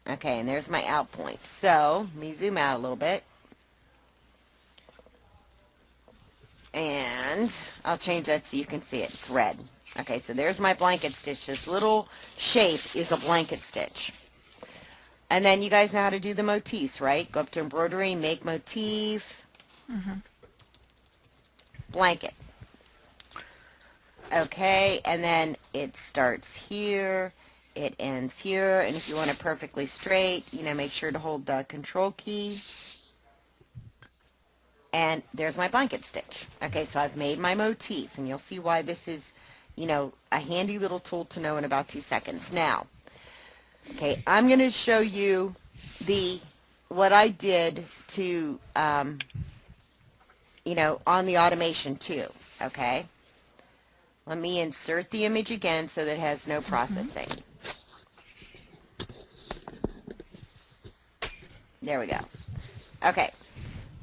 Okay, and there's my out point. So let me zoom out a little bit, and I'll change that so you can see it. It's red. Okay, so there's my blanket stitch. This little shape is a blanket stitch. And then you guys know how to do the motifs, right? Go up to embroidery, make motif, blanket. Okay, and then it starts here, it ends here, and if you want it perfectly straight, make sure to hold the control key. And there's my blanket stitch. Okay, so I've made my motif, and you'll see why this is, a handy little tool to know in about 2 seconds. Now, okay, I'm going to show you what I did to, on the automation too, okay? Let me insert the image again so that it has no processing. There we go. Okay,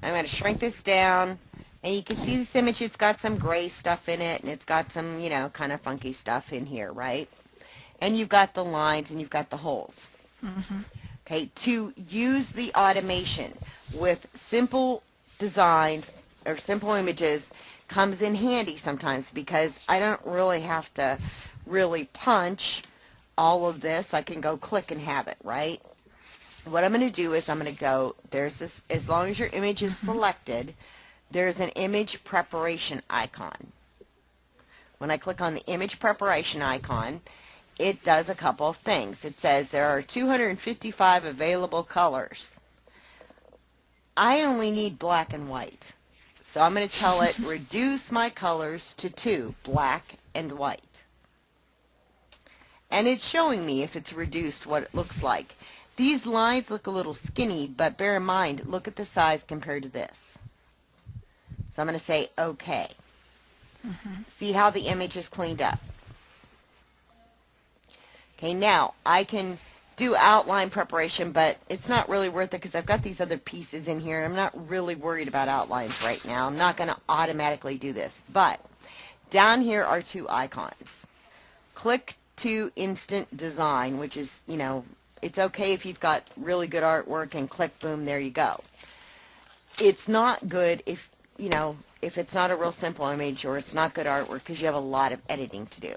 I'm going to shrink this down, and you can see this image, it's got some gray stuff in it, and it's got some, kind of funky stuff in here, right? And you've got the lines and you've got the holes. Okay, to use the automation with simple designs or simple images comes in handy sometimes because I don't really have to really punch all of this. I can go click and have it, right? What I'm going to do is I'm going to go, there's this, as long as your image is selected, there's an image preparation icon. When I click on the image preparation icon, it does a couple of things. It says there are 255 available colors. I only need black and white. So I'm going to tell it reduce my colors to 2, black and white. And it's showing me if it's reduced what it looks like. These lines look a little skinny, but bear in mind, look at the size compared to this. So I'm going to say OK. See how the image is cleaned up. Okay, now I can do outline preparation, but it's not really worth it because I've got these other pieces in here. I'm not really worried about outlines right now. I'm not going to automatically do this. But down here are 2 icons. Click to Instant Design, which is, it's okay if you've got really good artwork, and click, boom, there you go. It's not good if, if it's not a real simple image or it's not good artwork because you have a lot of editing to do.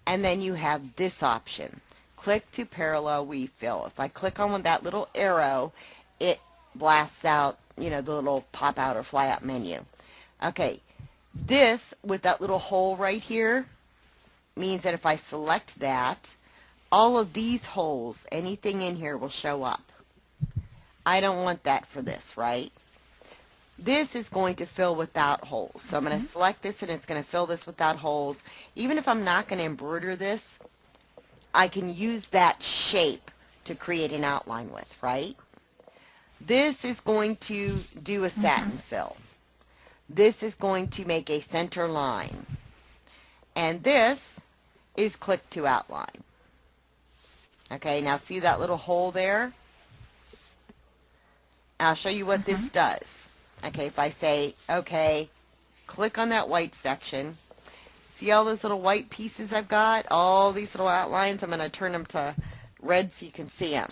And then you have this option, click to parallel refill. If I click on that little arrow, it blasts out, the little pop out or fly out menu. Okay, this with that little hole right here means that if I select that, all of these holes, anything in here will show up. I don't want that for this, right? This is going to fill without holes. So I'm going to select this and it's going to fill this without holes. Even if I'm not going to embroider this, I can use that shape to create an outline with, right? This is going to do a satin fill. This is going to make a center line. And this is click to outline. Okay, now see that little hole there? I'll show you what this does. Okay, if I say, okay, click on that white section. See all those little white pieces I've got? All these little outlines. I'm going to turn them to red so you can see them.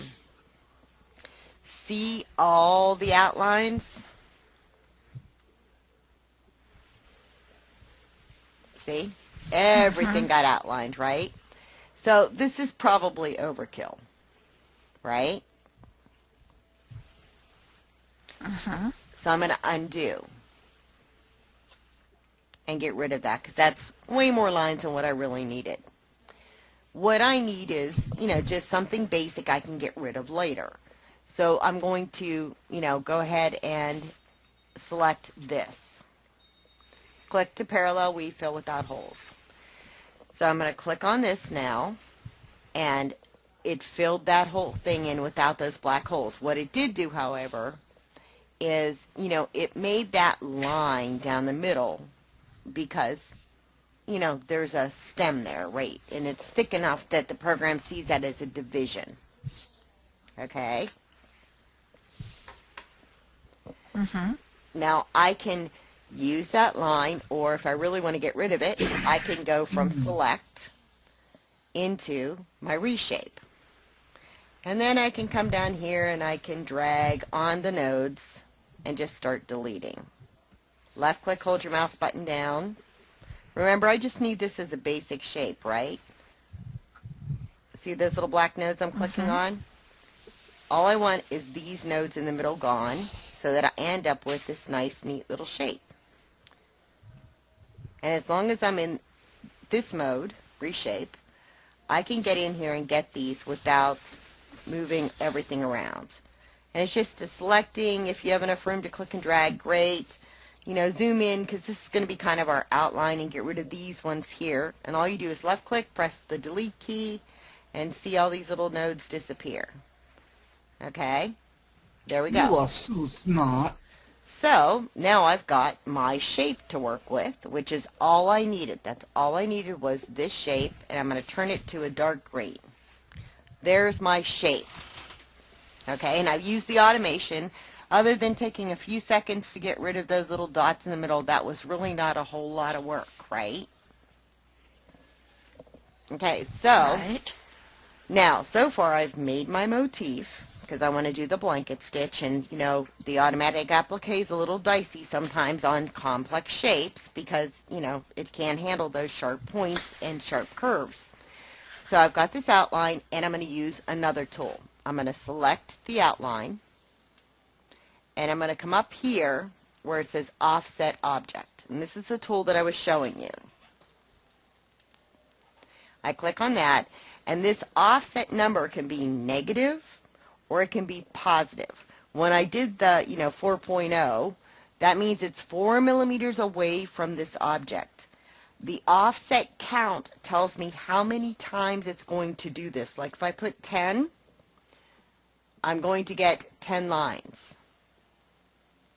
See all the outlines? See? Everything got outlined, right? So this is probably overkill, right? So I'm going to undo and get rid of that because that's way more lines than what I really needed. What I need is, just something basic I can get rid of later. So I'm going to, go ahead and select this. Click to parallel weave fill without holes. So I'm going to click on this now, and it filled that whole thing in without those black holes. What it did do, however, is, it made that line down the middle because, there's a stem there, right? And it's thick enough that the program sees that as a division. Okay? Now, I can use that line, or if I really want to get rid of it, I can go from select into my reshape. And then I can come down here and I can drag on the nodes and just start deleting. Left click, hold your mouse button down. Remember, I just need this as a basic shape, right? See those little black nodes I'm clicking on? All I want is these nodes in the middle gone so that I end up with this nice, neat little shape. And as long as I'm in this mode, reshape, I can get in here and get these without moving everything around. And it's just a selecting. If you have enough room to click and drag, great. Zoom in because this is going to be kind of our outline, and get rid of these ones here. And all you do is left click, press the delete key, and see all these little nodes disappear. Okay? There we go. You are so smart. So now I've got my shape to work with, which is all I needed. That's all I needed was this shape, and I'm going to turn it to a dark green. There's my shape. Okay, and I've used the automation. Other than taking a few seconds to get rid of those little dots in the middle, that was really not a whole lot of work, right? Okay, so now, so far I've made my motif because I want to do the blanket stitch, and the automatic applique is a little dicey sometimes on complex shapes because it can't handle those sharp points and sharp curves. So I've got this outline, and I'm going to use another tool. I'm going to select the outline, and I'm going to come up here where it says offset object, and this is the tool that I was showing you. I click on that, and this offset number can be negative or it can be positive. When I did the 4.0, that means it's 4 millimeters away from this object. The offset count tells me how many times it's going to do this. Like if I put 10, I'm going to get 10 lines.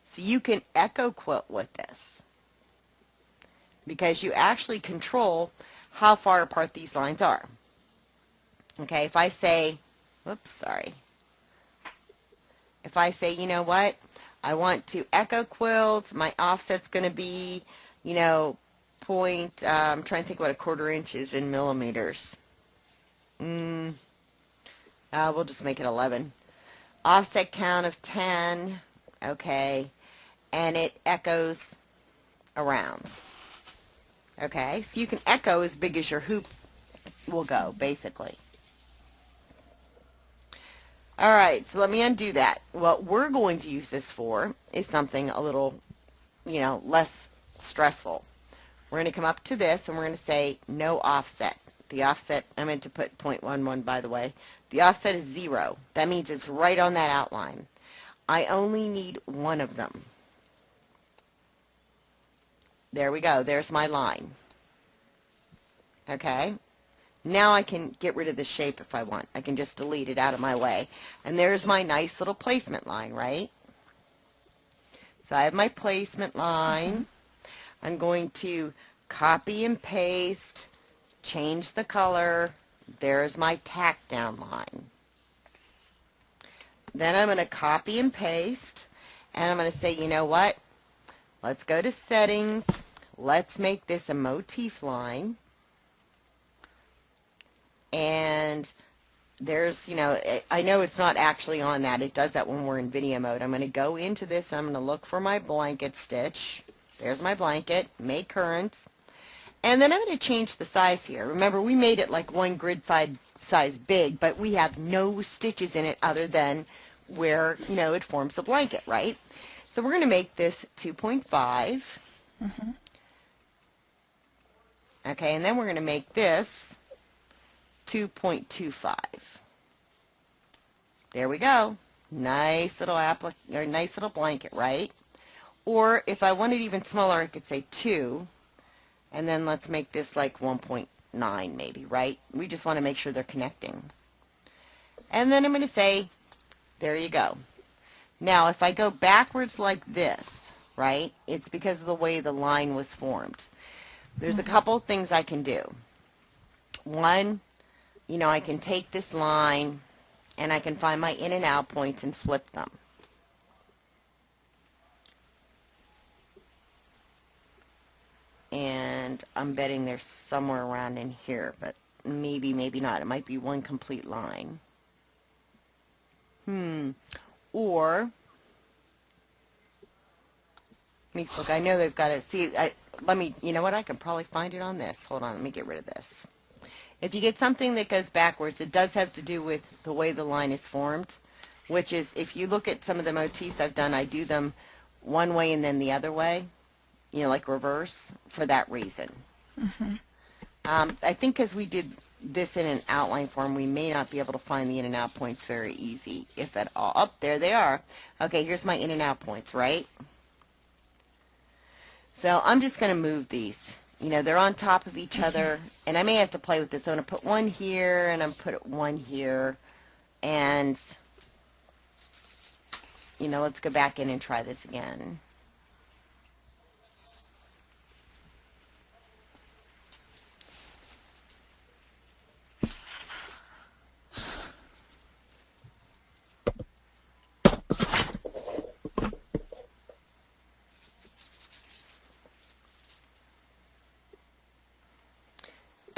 So you can echo quilt with this because you actually control how far apart these lines are. Okay, if I say, whoops, sorry. If I say, you know what, I want to echo quilt, my offset's going to be, I'm trying to think what a 1/4 inch is in millimeters. We'll just make it 11. Offset count of 10, okay, and it echoes around. Okay, so you can echo as big as your hoop will go, basically. All right, so let me undo that. What we're going to use this for is something a little, less stressful. We're going to come up to this, and we're going to say no offset. The offset, I meant to put 0.11, by the way. The offset is 0. That means it's right on that outline. I only need one of them. There we go. There's my line. Okay. Now I can get rid of the shape if I want. I can just delete it out of my way. And there's my nice little placement line, right? So I have my placement line. I'm going to copy and paste change the color. There's my tack down line. Then I'm going to copy and paste, and I'm going to say, you know what? Let's go to settings. Let's make this a motif line. And there's, I know it's not actually on that. It does that when we're in video mode. I'm going to go into this. I'm going to look for my blanket stitch. There's my blanket. Make current. And then I'm going to change the size here. Remember, we made it like one grid size big, but we have no stitches in it other than where, it forms a blanket, right? So we're going to make this 2.5. Mm-hmm. Okay, and then we're going to make this 2.25. There we go. Nice little nice little blanket, right? Or if I want it even smaller, I could say 2. And then let's make this like 1.9 maybe, right? We just want to make sure they're connecting. And then I'm going to say, there you go. Now, if I go backwards like this, right, it's because of the way the line was formed. There's a couple things I can do. One, I can take this line and I can find my in and out points and flip them. And I'm betting they're somewhere around in here, but maybe, maybe not. It might be one complete line. Or, look, I know they've got it. See, you know what? I can probably find it on this. Hold on, let me get rid of this. If you get something that goes backwards, it does have to do with the way the line is formed, which is, if you look at some of the motifs I've done, I do them one way and then the other way, like reverse, for that reason. Mm-hmm. I think because we did this in an outline form, we may not be able to find the in and out points very easy, if at all. Oh, there they are. Okay, here's my in and out points, right? So I'm just going to move these. They're on top of each other, and I may have to play with this. So I'm going to put one here, and I'm going to put one here, and, let's go back in and try this again.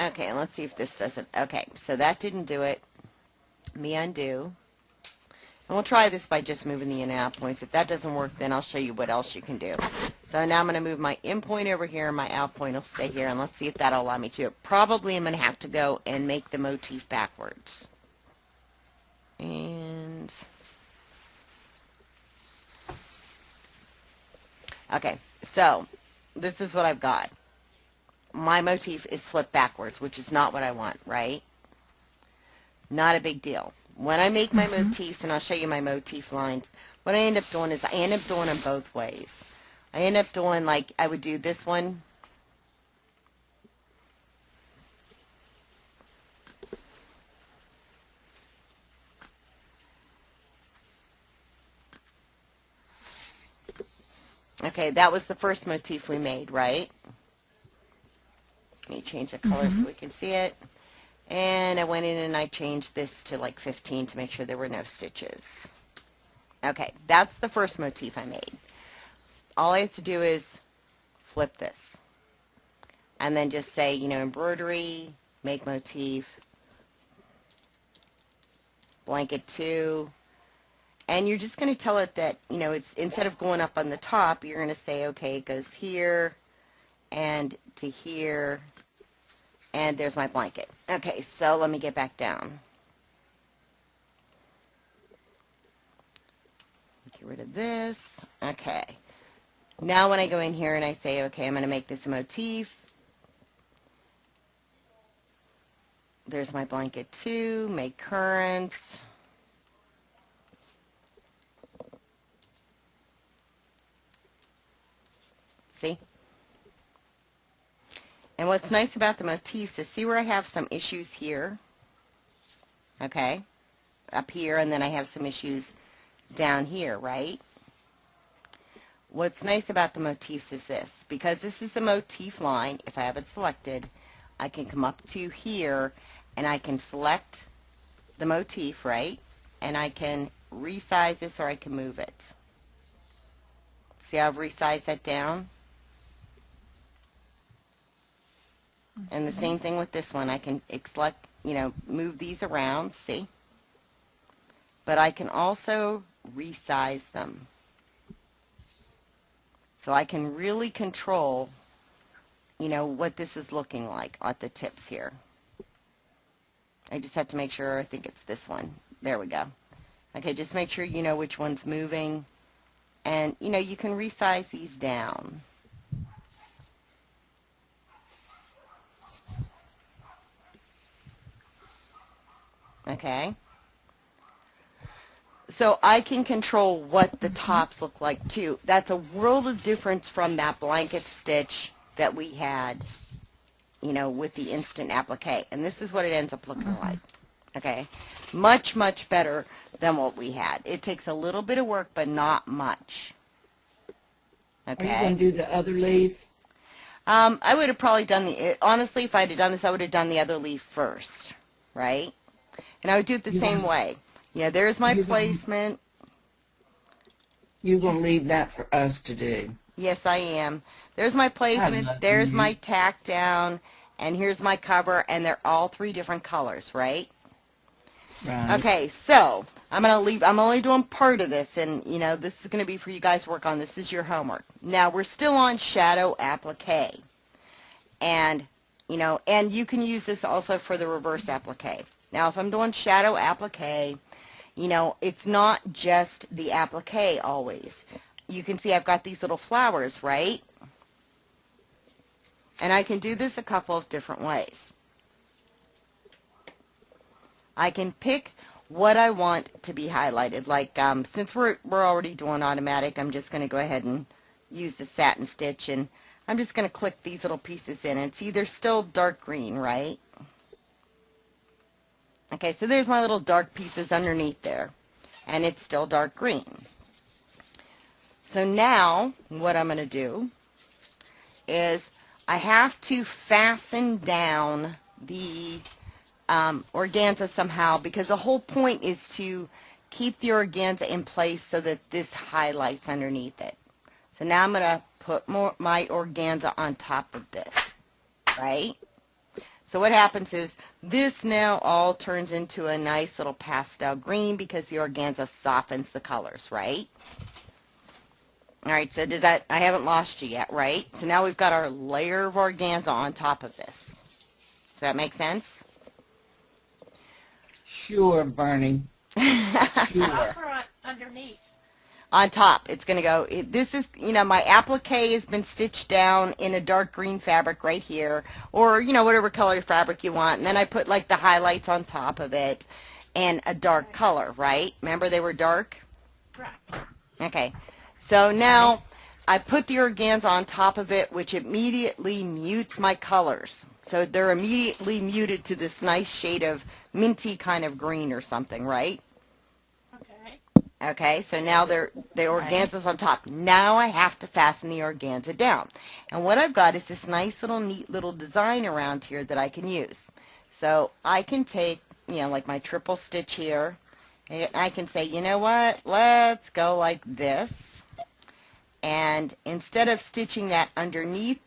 Okay, and let's see if this does it. Okay, so that didn't do it. Let me undo. And we'll try this by just moving the in and out points. If that doesn't work, then I'll show you what else you can do. So now I'm going to move my in point over here, and my out point will stay here, and let's see if that'll allow me to. Probably I'm going to have to go and make the motif backwards. And okay, so this is what I've got. My motif is flipped backwards, which is not what I want, right? Not a big deal. When I make my motifs, and I'll show you my motif lines, what I end up doing is I end up doing them both ways. I end up doing, like, I would do this one. Okay, that was the first motif we made, right? Let me change the color so we can see it. And I went in and I changed this to like 15 to make sure there were no stitches. Okay, that's the first motif I made. All I have to do is flip this. And then just say, embroidery, make motif, blanket 2. And you're just going to tell it that, it's instead of going up on the top, you're going to say, okay, it goes here and to here. And there's my blanket. Okay, so let me get back down. Get rid of this. Okay. Now when I go in here and I say, okay, I'm going to make this a motif. There's my blanket 2, make currents. See? And what's nice about the motifs is, see where I have some issues here? Okay, up here, and then I have some issues down here, right? What's nice about the motifs is this. Because this is a motif line, if I have it selected, I can come up to here and I can select the motif, right? And I can resize this or I can move it. See how I've resized that down? And the same thing with this one. I can select, move these around, see? But I can also resize them. So I can really control, what this is looking like at the tips here. I just have to make sure, I think it's this one. There we go. Okay, just make sure you know which one's moving. And, you can resize these down. Okay. So I can control what the tops look like too. That's a world of difference from that blanket stitch that we had, with the instant applique. And this is what it ends up looking like. Okay. Much, much better than what we had. It takes a little bit of work, but not much. Okay. Are you going to do the other leaf? I would have probably done honestly, if I had done this, I would have done the other leaf first, right? And I would do it the same way. Yeah, there's my placement. You're going to leave that for us to do. Yes, I am. There's my placement, there's my tack down, and here's my cover, and they're all 3 different colors, right? Right. Okay, so I'm only doing part of this, and, this is going to be for you guys to work on. This is your homework. Now, we're still on shadow applique. And, and you can use this also for the reverse applique. Now, if I'm doing shadow applique, it's not just the applique always. You can see I've got these little flowers, right? And I can do this a couple of different ways. I can pick what I want to be highlighted. Like, since we're already doing automatic, I'm just going to go ahead and use the satin stitch, and I'm just going to click these little pieces in, and see they're still dark green, right? Okay, so there's my little dark pieces underneath there, and it's still dark green. So now, what I'm going to do is I have to fasten down the organza somehow, because the whole point is to keep the organza in place so that this highlights underneath it. So now I'm going to put my organza on top of this, right? So what happens is this now all turns into a nice little pastel green because the organza softens the colors, right? All right, so I haven't lost you yet, right? So now we've got our layer of organza on top of this. Does that make sense? Sure, Bernie. Sure. Underneath. On top, it's going to go, this is, my applique has been stitched down in a dark green fabric right here, or, whatever color fabric you want, and then I put, like, the highlights on top of it, and a dark color, right? Remember they were dark? Right. Okay, so now I put the organza on top of it, which immediately mutes my colors. So they're immediately muted to this nice shade of minty kind of green or something, right? Okay, so now the organza's on top. Now I have to fasten the organza down. And what I've got is this nice little neat little design around here that I can use. So I can take, like my triple stitch here, and I can say, you know what, let's go like this. And instead of stitching that underneath,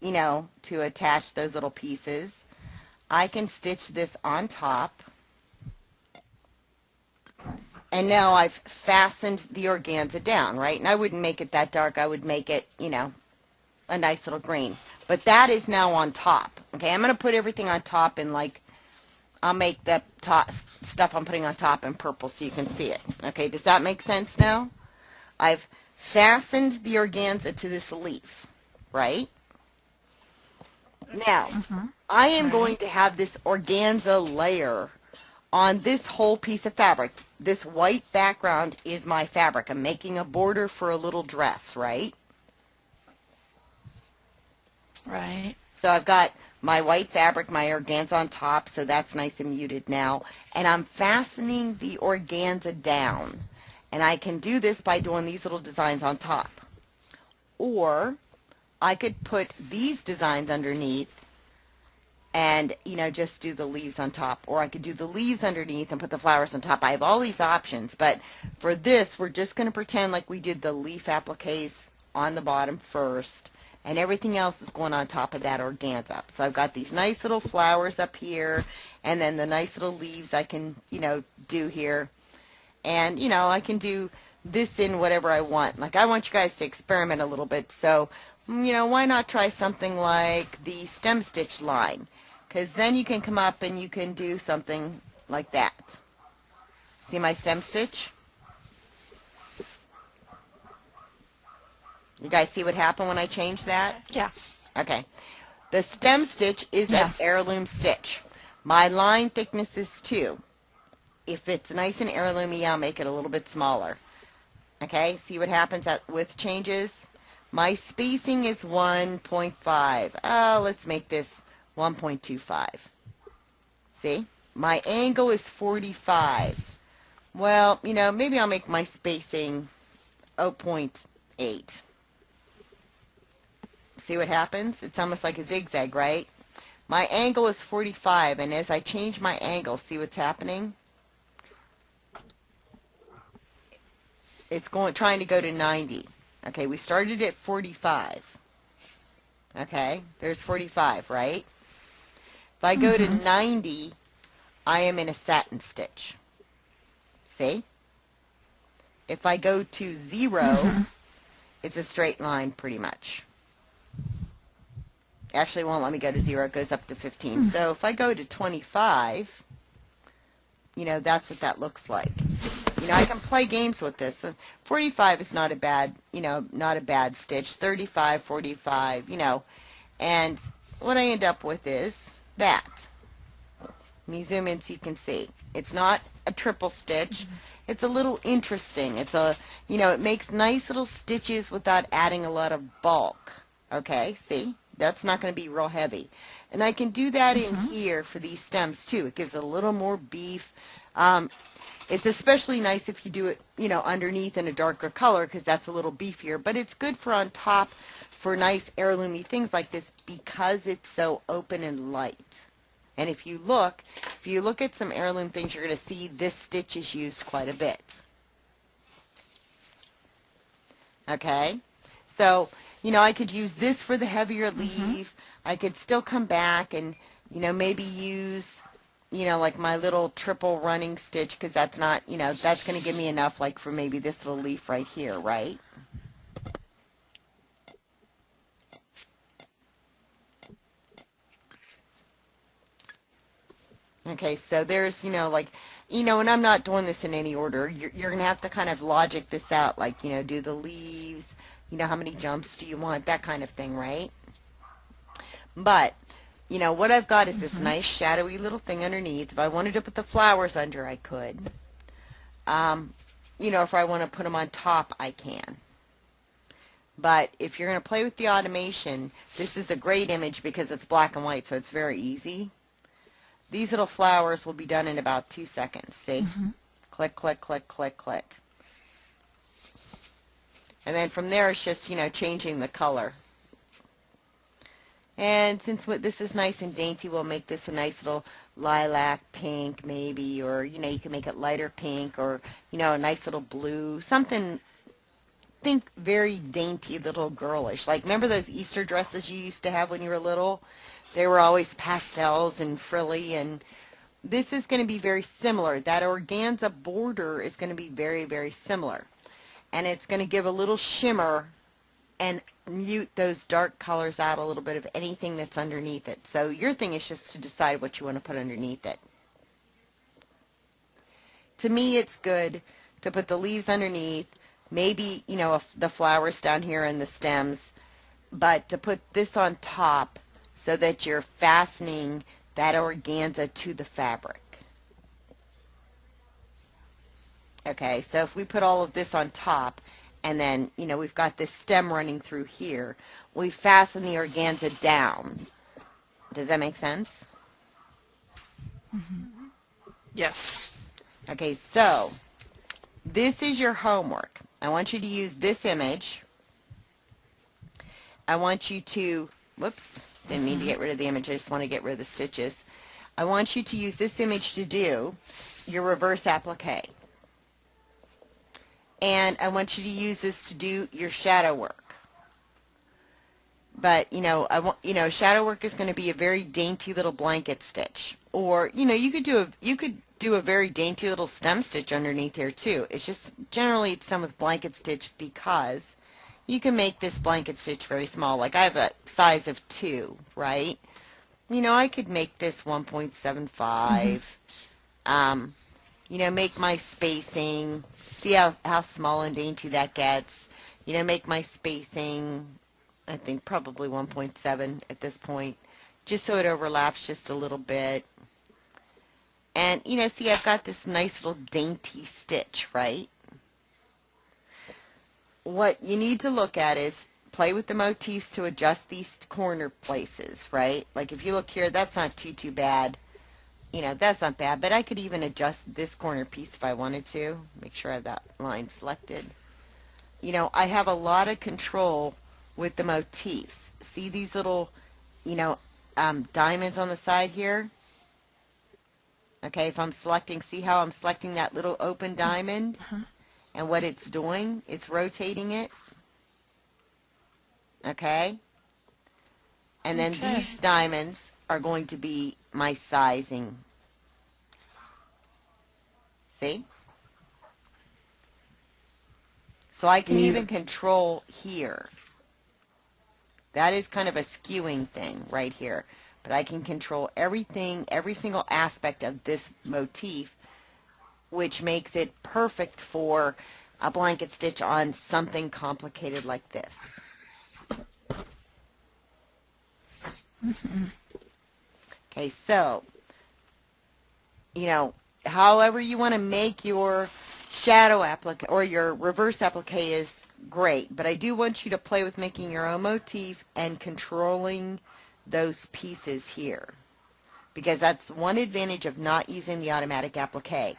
to attach those little pieces, I can stitch this on top. And now I've fastened the organza down, right? And I wouldn't make it that dark. I would make it, a nice little green. But that is now on top. Okay, I'm going to put everything on top in, like, I'll make the top stuff I'm putting on top in purple so you can see it. Okay, does that make sense now? I've fastened the organza to this leaf, right? Now, I am going to have this organza layer on this whole piece of fabric. This white background is my fabric. I'm making a border for a little dress, right? Right. So I've got my white fabric, my organza on top, so that's nice and muted now. And I'm fastening the organza down. And I can do this by doing these little designs on top. Or I could put these designs underneath and, you know, just do the leaves on top. Or I could do the leaves underneath and put the flowers on top. I have all these options, but for this, we're just going to pretend like we did the leaf appliques on the bottom first, and everything else is going on top of that organza. So I've got these nice little flowers up here, and then the nice little leaves I can, you know, do here. And, you know, I can do this in whatever I want. Like, I want you guys to experiment a little bit, so, you know, why not try something like the stem stitch line? Because then you can come up and you can do something like that. See my stem stitch? You guys see what happened when I changed that? Yeah. Okay. The stem stitch is an heirloom stitch. My line thickness is 2. If it's nice and heirloomy, I'll make it a little bit smaller. Okay, see what happens with changes? My spacing is 1.5. Oh, let's make this 1.25. See? My angle is 45. Well, you know, maybe I'll make my spacing 0.8. See what happens? It's almost like a zigzag, right? My angle is 45, and as I change my angle, see what's happening? It's trying to go to 90. Okay, we started at 45. Okay, there's 45, right? If I go to 90, I am in a satin stitch. See? If I go to 0, it's a straight line pretty much. Actually, it won't let me go to 0. It goes up to 15. So if I go to 25, you know, that's what that looks like. You know, I can play games with this. 45 is not a bad, you know, not a bad stitch. 35, 45, you know. And what I end up with is that. Let me zoom in so you can see. It's not a triple stitch. It's a little interesting. It's a, you know, it makes nice little stitches without adding a lot of bulk. Okay, see? That's not going to be real heavy. And I can do that in here for these stems too. It gives it a little more beef. It's especially nice if you do it, you know, underneath in a darker color because that's a little beefier. But it's good for on top for nice heirloomy things like this because it's so open and light. And if you look at some heirloom things, you're going to see this stitch is used quite a bit. Okay? So, you know, I could use this for the heavier leaf. I could still come back and, you know, maybe use, you know, like my little triple running stitch because that's not, you know, that's going to give me enough like for maybe this little leaf right here, right? Okay, so there's, you know, like, you know, and I'm not doing this in any order. You're going to have to kind of logic this out, like, you know, do the leaves, you know, how many jumps do you want, that kind of thing, right? But, you know, what I've got is this nice shadowy little thing underneath. If I wanted to put the flowers under, I could. You know, if I want to put them on top, I can. But if you're going to play with the automation, this is a great image because it's black and white, so it's very easy. These little flowers will be done in about 2 seconds, see? Click, click, click, click, click. And then from there, it's just, you know, changing the color. And since this is nice and dainty, we'll make this a nice little lilac pink maybe, or, you know, you can make it lighter pink, or, you know, a nice little blue, something, think very dainty, little girlish. Like, remember those Easter dresses you used to have when you were little? They were always pastels and frilly, and this is going to be very similar. That organza border is going to be very, very similar. And it's going to give a little shimmer and mute those dark colors out a little bit of anything that's underneath it. So your thing is just to decide what you want to put underneath it. To me, it's good to put the leaves underneath, maybe, you know, the flowers down here and the stems, but to put this on top so that you're fastening that organza to the fabric. Okay, so if we put all of this on top, and then, you know, we've got this stem running through here, we fasten the organza down. Does that make sense? Yes. Okay, so this is your homework. I want you to use this image. I want you to, whoops, Didn't mean to get rid of the image. I just want to get rid of the stitches. I want you to use this image to do your reverse applique. And I want you to use this to do your shadow work. But, shadow work is going to be a very dainty little blanket stitch. Or, you could do a very dainty little stem stitch underneath here too. It's just, generally it's done with blanket stitch because you can make this blanket stitch very small. Like I have a size of 2, right? I could make this 1.75. Make my spacing. See how small and dainty that gets. Make my spacing, I think probably 1.7 at this point, just so it overlaps just a little bit. And, see, I've got this nice little dainty stitch, right? What you need to look at is play with the motifs to adjust these corner places, right? Like if you look here, that's not too bad. That's not bad, but I could even adjust this corner piece if I wanted to. Make sure I have that line selected. I have a lot of control with the motifs. See these little, diamonds on the side here? Okay, if I'm selecting, see how I'm selecting that little open diamond? And what it's doing, it's rotating it. Okay? And then these diamonds are going to be my sizing. See? So I can even control here. That is kind of a skewing thing right here. But I can control everything, every single aspect of this motif, which makes it perfect for a blanket stitch on something complicated like this. Okay, so, however you want to make your shadow applique or your reverse applique is great, but I do want you to play with making your own motif and controlling those pieces here, because that's one advantage of not using the automatic applique.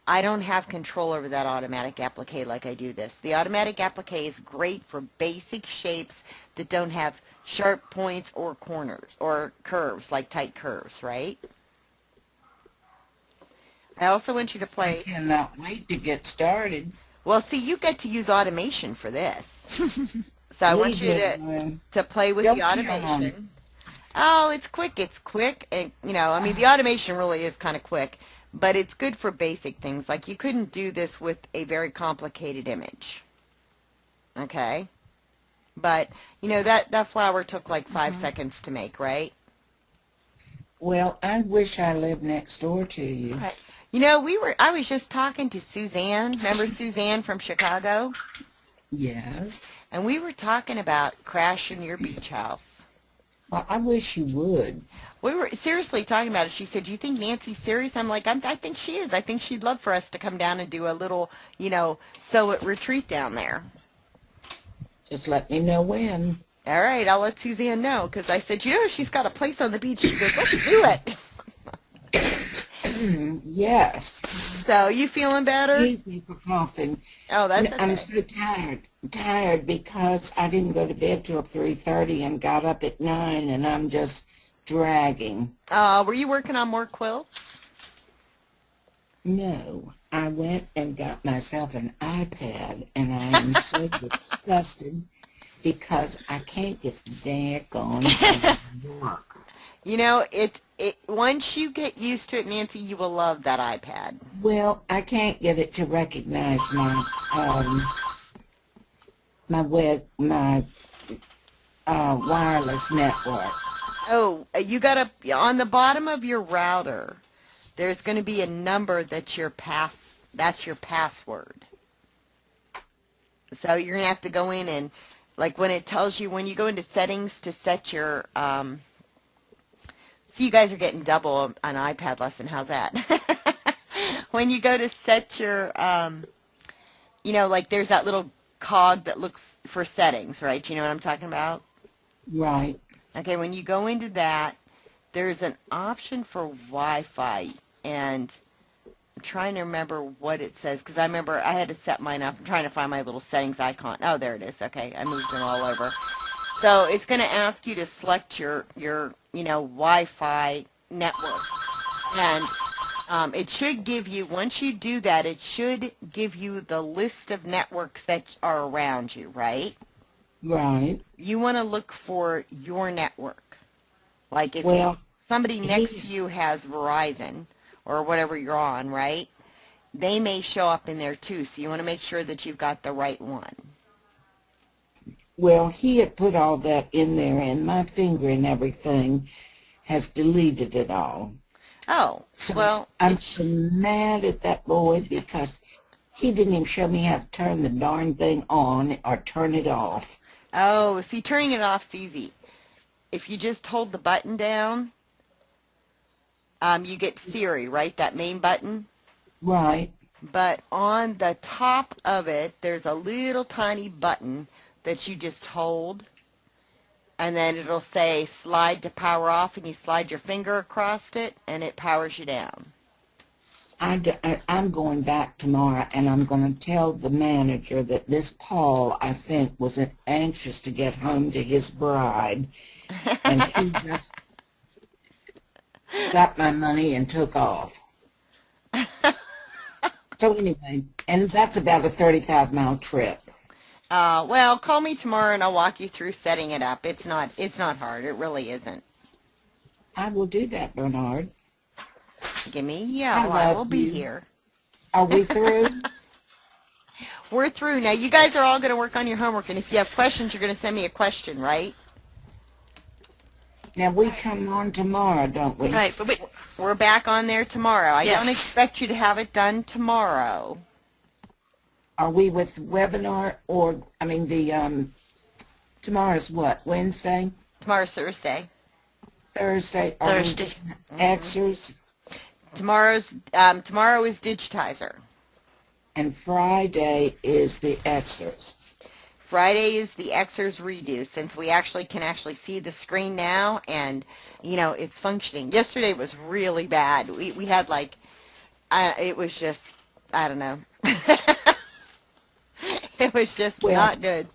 I don't have control over that automatic applique like I do this. The automatic applique is great for basic shapes that don't have sharp points or corners or curves, like tight curves, right? I also want you to play. I cannot wait to get started. Well, see, you get to use automation for this. So I want you to play with the automation. Oh, it's quick. It's quick. And, the automation really is kind of quick. But it's good for basic things. Like you couldn't do this with a very complicated image. Okay? But, that flower took like 5 seconds to make, right? Well, I wish I lived next door to you. Right. I was just talking to Suzanne. Remember Suzanne from Chicago? Yes. And we were talking about crashing your beach house. Well, I wish you would. We were seriously talking about it. She said, "Do you think Nancy's serious?" I'm like, I think she is. I think she'd love for us to come down and do a little, sew it retreat down there. Just let me know when. All right, I'll let Suzanne know, because I said, she's got a place on the beach. She goes, "Let's do it." Yes. So, you feeling better? Excuse me for coughing. Oh, that's okay. I'm so tired because I didn't go to bed till 3:30 and got up at 9, and I'm just dragging. Were you working on more quilts? No, I went and got myself an iPad, and I am so disgusted because I can't get the daggone thing to work. Once you get used to it, Nancy, you will love that iPad. Well, I can't get it to recognize my wireless network. Oh, you got on the bottom of your router, there's going to be a number that's your password. So you're going to have to go in and, like when it tells you, when you go into settings to set your, see, you guys are getting double an iPad lesson. How's that? When you go to set your, like there's that little cog that looks for settings, right? You know what I'm talking about? Right. Okay, when you go into that, there's an option for Wi-Fi, and I'm trying to remember what it says, because I remember I had to set mine up. I'm trying to find my little settings icon. Oh, there it is. Okay, I moved it all over. So it's going to ask you to select your Wi-Fi network. And it should give you, once you do that, it should give you the list of networks that are around you, right? Right. You want to look for your network. Like if Well, somebody next to you has Verizon or whatever you're on, right? They may show up in there too, so you want to make sure that you've got the right one. well, he had put all that in there, and my finger and everything has deleted it all. Oh, So well, I'm so mad at that boy because he didn't even show me how to turn the darn thing on or turn it off. oh, see, turning it off's easy. If you just hold the button down, you get Siri, right? That main button. Right. But on the top of it, there's a little tiny button that you just hold, and then it'll say slide to power off, and you slide your finger across it, and it powers you down. I'm going back tomorrow, and I'm going to tell the manager that this Paul, I think, was anxious to get home to his bride, and he just got my money and took off. So anyway, and that's about a 35-mile trip. Well, call me tomorrow, and I'll walk you through setting it up. It's not hard. It really isn't. I will do that, Bernard. Give me a I yell. I love will be you. here. Are we through? We're through. Now, you guys are all going to work on your homework, and if you have questions, you're going to send me a question, right? Now, we come on tomorrow, don't we? Right, but We're back on there tomorrow. I Yes. don't expect you to have it done tomorrow. Are we with webinar or, I mean, tomorrow's what, Wednesday? Tomorrow's Thursday. Thursday? Thursday. Xers, Tomorrow is Digitizer. and Friday is the Xers. Friday is the Xers redo, since we can see the screen now, and it's functioning. Yesterday was really bad. We had like, it was just, I don't know. It was just not good.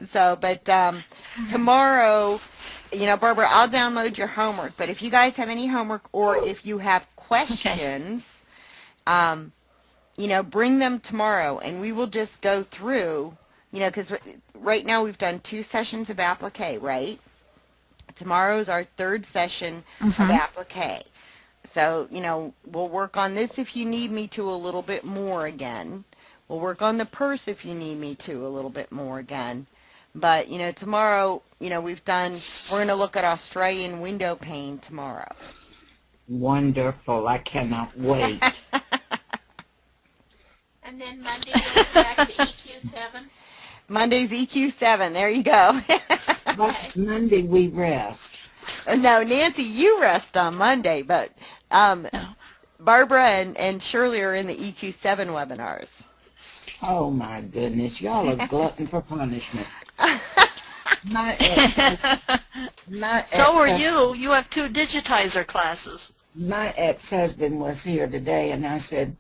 So, but tomorrow, Barbara, I'll download your homework. But if you guys have any homework, or if you have questions, bring them tomorrow, and we will just go through. Because right now we've done 2 sessions of Applique, right? Tomorrow's our 3rd session of Applique. So, we'll work on this if you need me to a little bit more again. We'll work on the purse if you need me to a little bit more again. But, tomorrow, we're going to look at Australian window pane tomorrow. Wonderful. I cannot wait. And then Monday we'll go back to EQ7. Monday's EQ7. There you go. But Monday we rest. No, Nancy, you rest on Monday, but Barbara and Shirley are in the EQ7 webinars. Oh, my goodness. Y'all are glutton for punishment. My ex, so are you. You have 2 digitizer classes. My ex-husband was here today, and I said,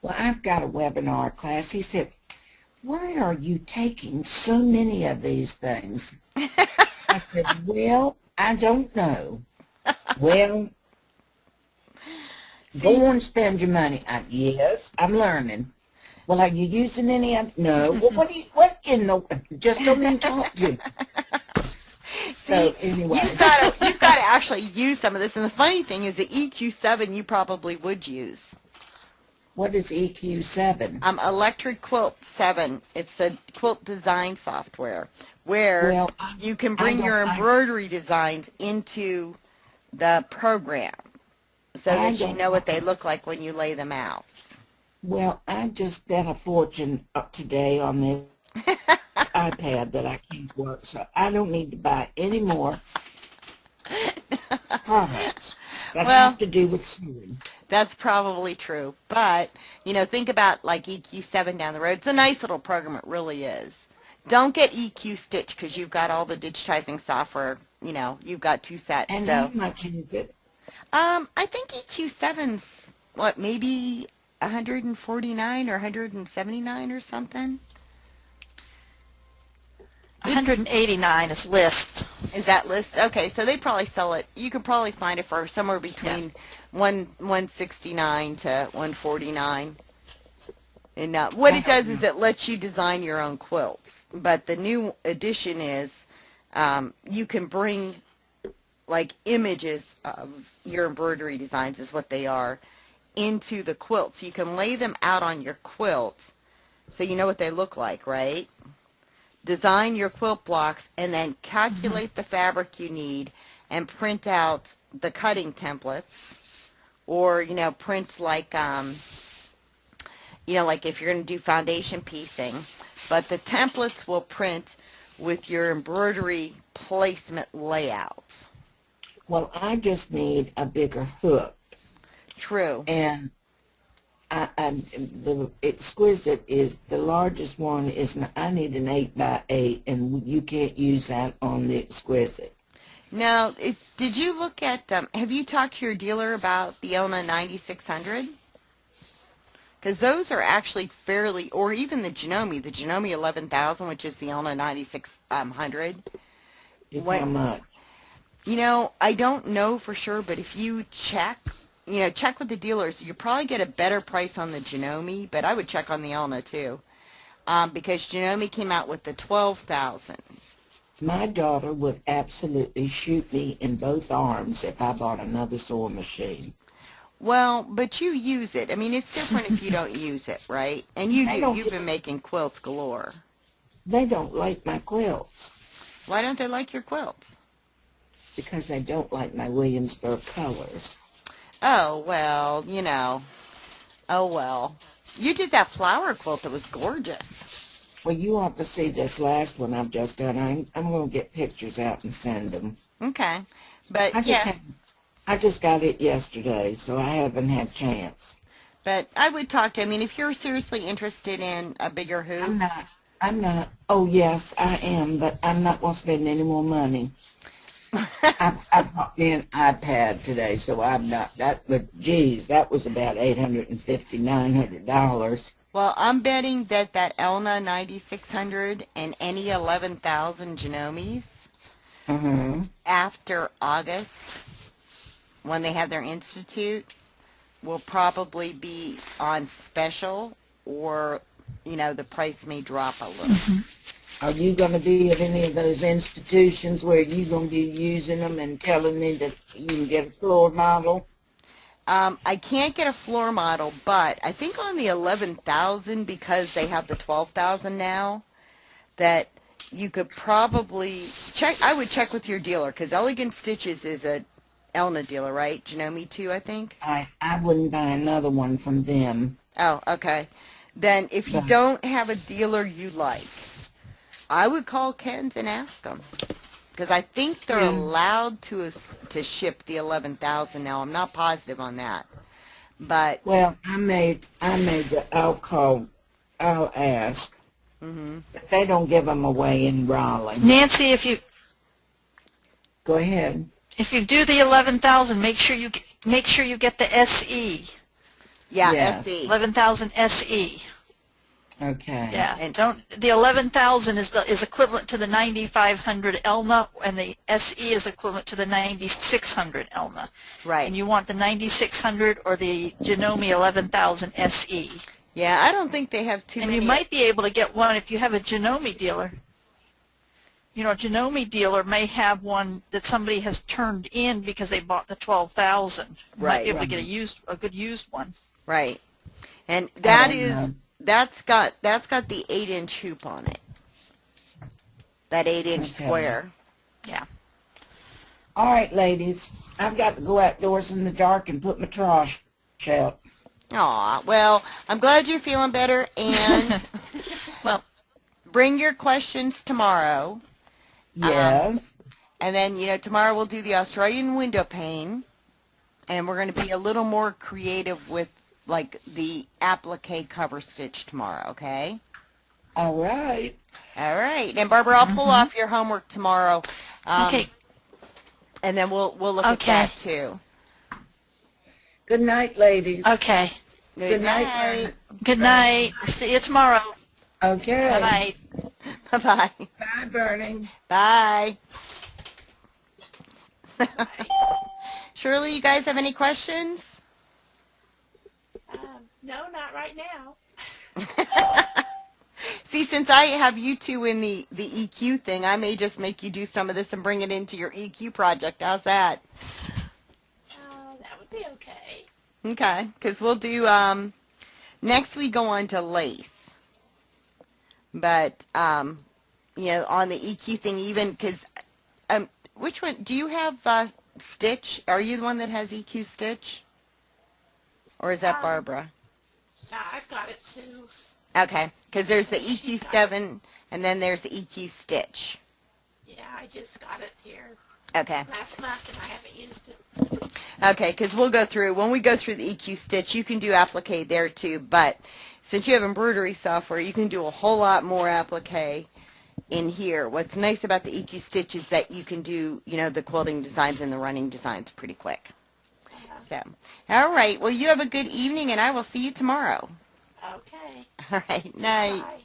well, I've got a webinar class. He said, why are you taking so many of these things? I said, well, I don't know. Well, go and spend your money. Yes, I'm learning. Well, are you using any of? No. Well, what in the? Just don't even talk to me. So anyway, you've got to actually use some of this. And the funny thing is, the EQ7 you probably would use. What is EQ7? Electric Quilt 7. It's a quilt design software where you can bring your embroidery designs into the program so that you know what they look like when you lay them out. Well, I just bet a fortune up today on this iPad that I can't work, so I don't need to buy any more products that have to do with sewing. That's probably true. But, think about like EQ7 down the road. It's a nice little program. It really is. Don't get EQ Stitch because you've got all the digitizing software. You've got 2 sets. And so. how much is it? I think EQ7's, maybe 149 or 179 or something. $189 is list. Is that list? Okay, so they probably sell it. You can probably find it for somewhere between 169 to 149. And what it does is it lets you design your own quilts. But the new addition is you can bring like images of your embroidery designs is what they are into the quilt. So you can lay them out on your quilt so you know what they look like, right? Design your quilt blocks and then calculate the fabric you need and print out the cutting templates, or print like like if you're going to do foundation piecing, but the templates will print with your embroidery placement layout. Well, I just need a bigger hook. True. And the exquisite is the largest one is, I need an 8x8, and you can't use that on the exquisite. Now, did you look at, have you talked to your dealer about the Elna 9600? Because those are actually fairly, or even the Janome 11,000, which is the Elna 9600. It's how much? I don't know for sure, but if you check with the dealers, you probably get a better price on the Janome, but I would check on the Elna too, because Janome came out with the 12,000. My daughter would absolutely shoot me in both arms if I bought another sewing machine. Well, but you use it. I mean, it's different if you don't use it, right? And you've been making quilts galore. They don't like my quilts. Why don't they like your quilts? Because they don't like my Williamsburg colors. Oh, well, Oh, well. You did that flower quilt that was gorgeous. Well, you ought to see this last one I've just done. I'm going to get pictures out and send them. Okay. But, I just got it yesterday, so I haven't had a chance. But I would talk to, if you're seriously interested in a bigger hoop. I'm not. Oh, yes, I am, but I'm not going to spend any more money. I bought me an iPad today, so I'm not. But, geez, that was about $850, $900. Well, I'm betting that Elna 9600 and any 11,000 Janomes after August, when they have their institute, will probably be on special, or, the price may drop a little. Are you going to be at any of those institutions where you're going to be using them and telling me that you can get a floor model? I can't get a floor model, but I think on the 11,000, because they have the 12,000 now, that you could probably check. I would check with your dealer, because Elegant Stitches is a Elna dealer, right? Janome too, I think. I wouldn't buy another one from them. Oh, okay. Then if you don't have a dealer you like, I would call Ken's and ask them, because I think they're allowed to ship the 11,000 now. I'm not positive on that, but well, I'll ask. But they don't give them away in Raleigh. Nancy, if you go do the 11,000, make sure you get the SE. Yeah, yes. SE. 11,000 SE. Okay. Yeah, and the 11,000 is equivalent to the 9,500 Elna, and the SE is equivalent to the 9,600 Elna. Right. And you want the 9,600 or the Janome 11,000 SE. Yeah, I don't think they have too many. And you might be able to get one if you have a Janome dealer. A Janome dealer may have one that somebody has turned in because they bought the 12,000. You might be able to get a good used one. Right. And that's got the 8-inch hoop on it. That 8-inch square. Yeah. All right, ladies. I've got to go outdoors in the dark and put my trash out. Aw, well, I'm glad you're feeling better, and well, bring your questions tomorrow. Yes. And then, tomorrow we'll do the Australian window pane, and we're going to be a little more creative with, like, the applique cover stitch tomorrow, okay? All right. All right. And, Barbara, I'll pull off your homework tomorrow. Okay. And then we'll look at that, too. Good night, ladies. Okay. Good night. Good night. See you tomorrow. Okay. Good night. Bye-bye. Bye, Bernie. Bye. Bye. Shirley, you guys have any questions? No, not right now. See, since I have you two in the EQ thing, I may just make you do some of this and bring it into your EQ project. How's that? That would be okay. Okay, because we'll do, next we go on to lace. But, you know, on the EQ thing, even, because, which one, do you have Stitch? Are you the one that has EQ Stitch? Or is that Barbara? No, I've got it too. Okay, because there's the EQ7 and then there's the EQ Stitch. Yeah, I just got it here Okay. last month and I haven't used it. Okay, because we'll go through, when we go through the EQ Stitch, you can do applique there too, but since you have embroidery software, you can do a whole lot more applique in here. What's nice about the EQ Stitch is that you can do, you know, the quilting designs and the running designs pretty quick. So, all right, well, you have a good evening, and I will see you tomorrow. Okay. All right, night. Bye.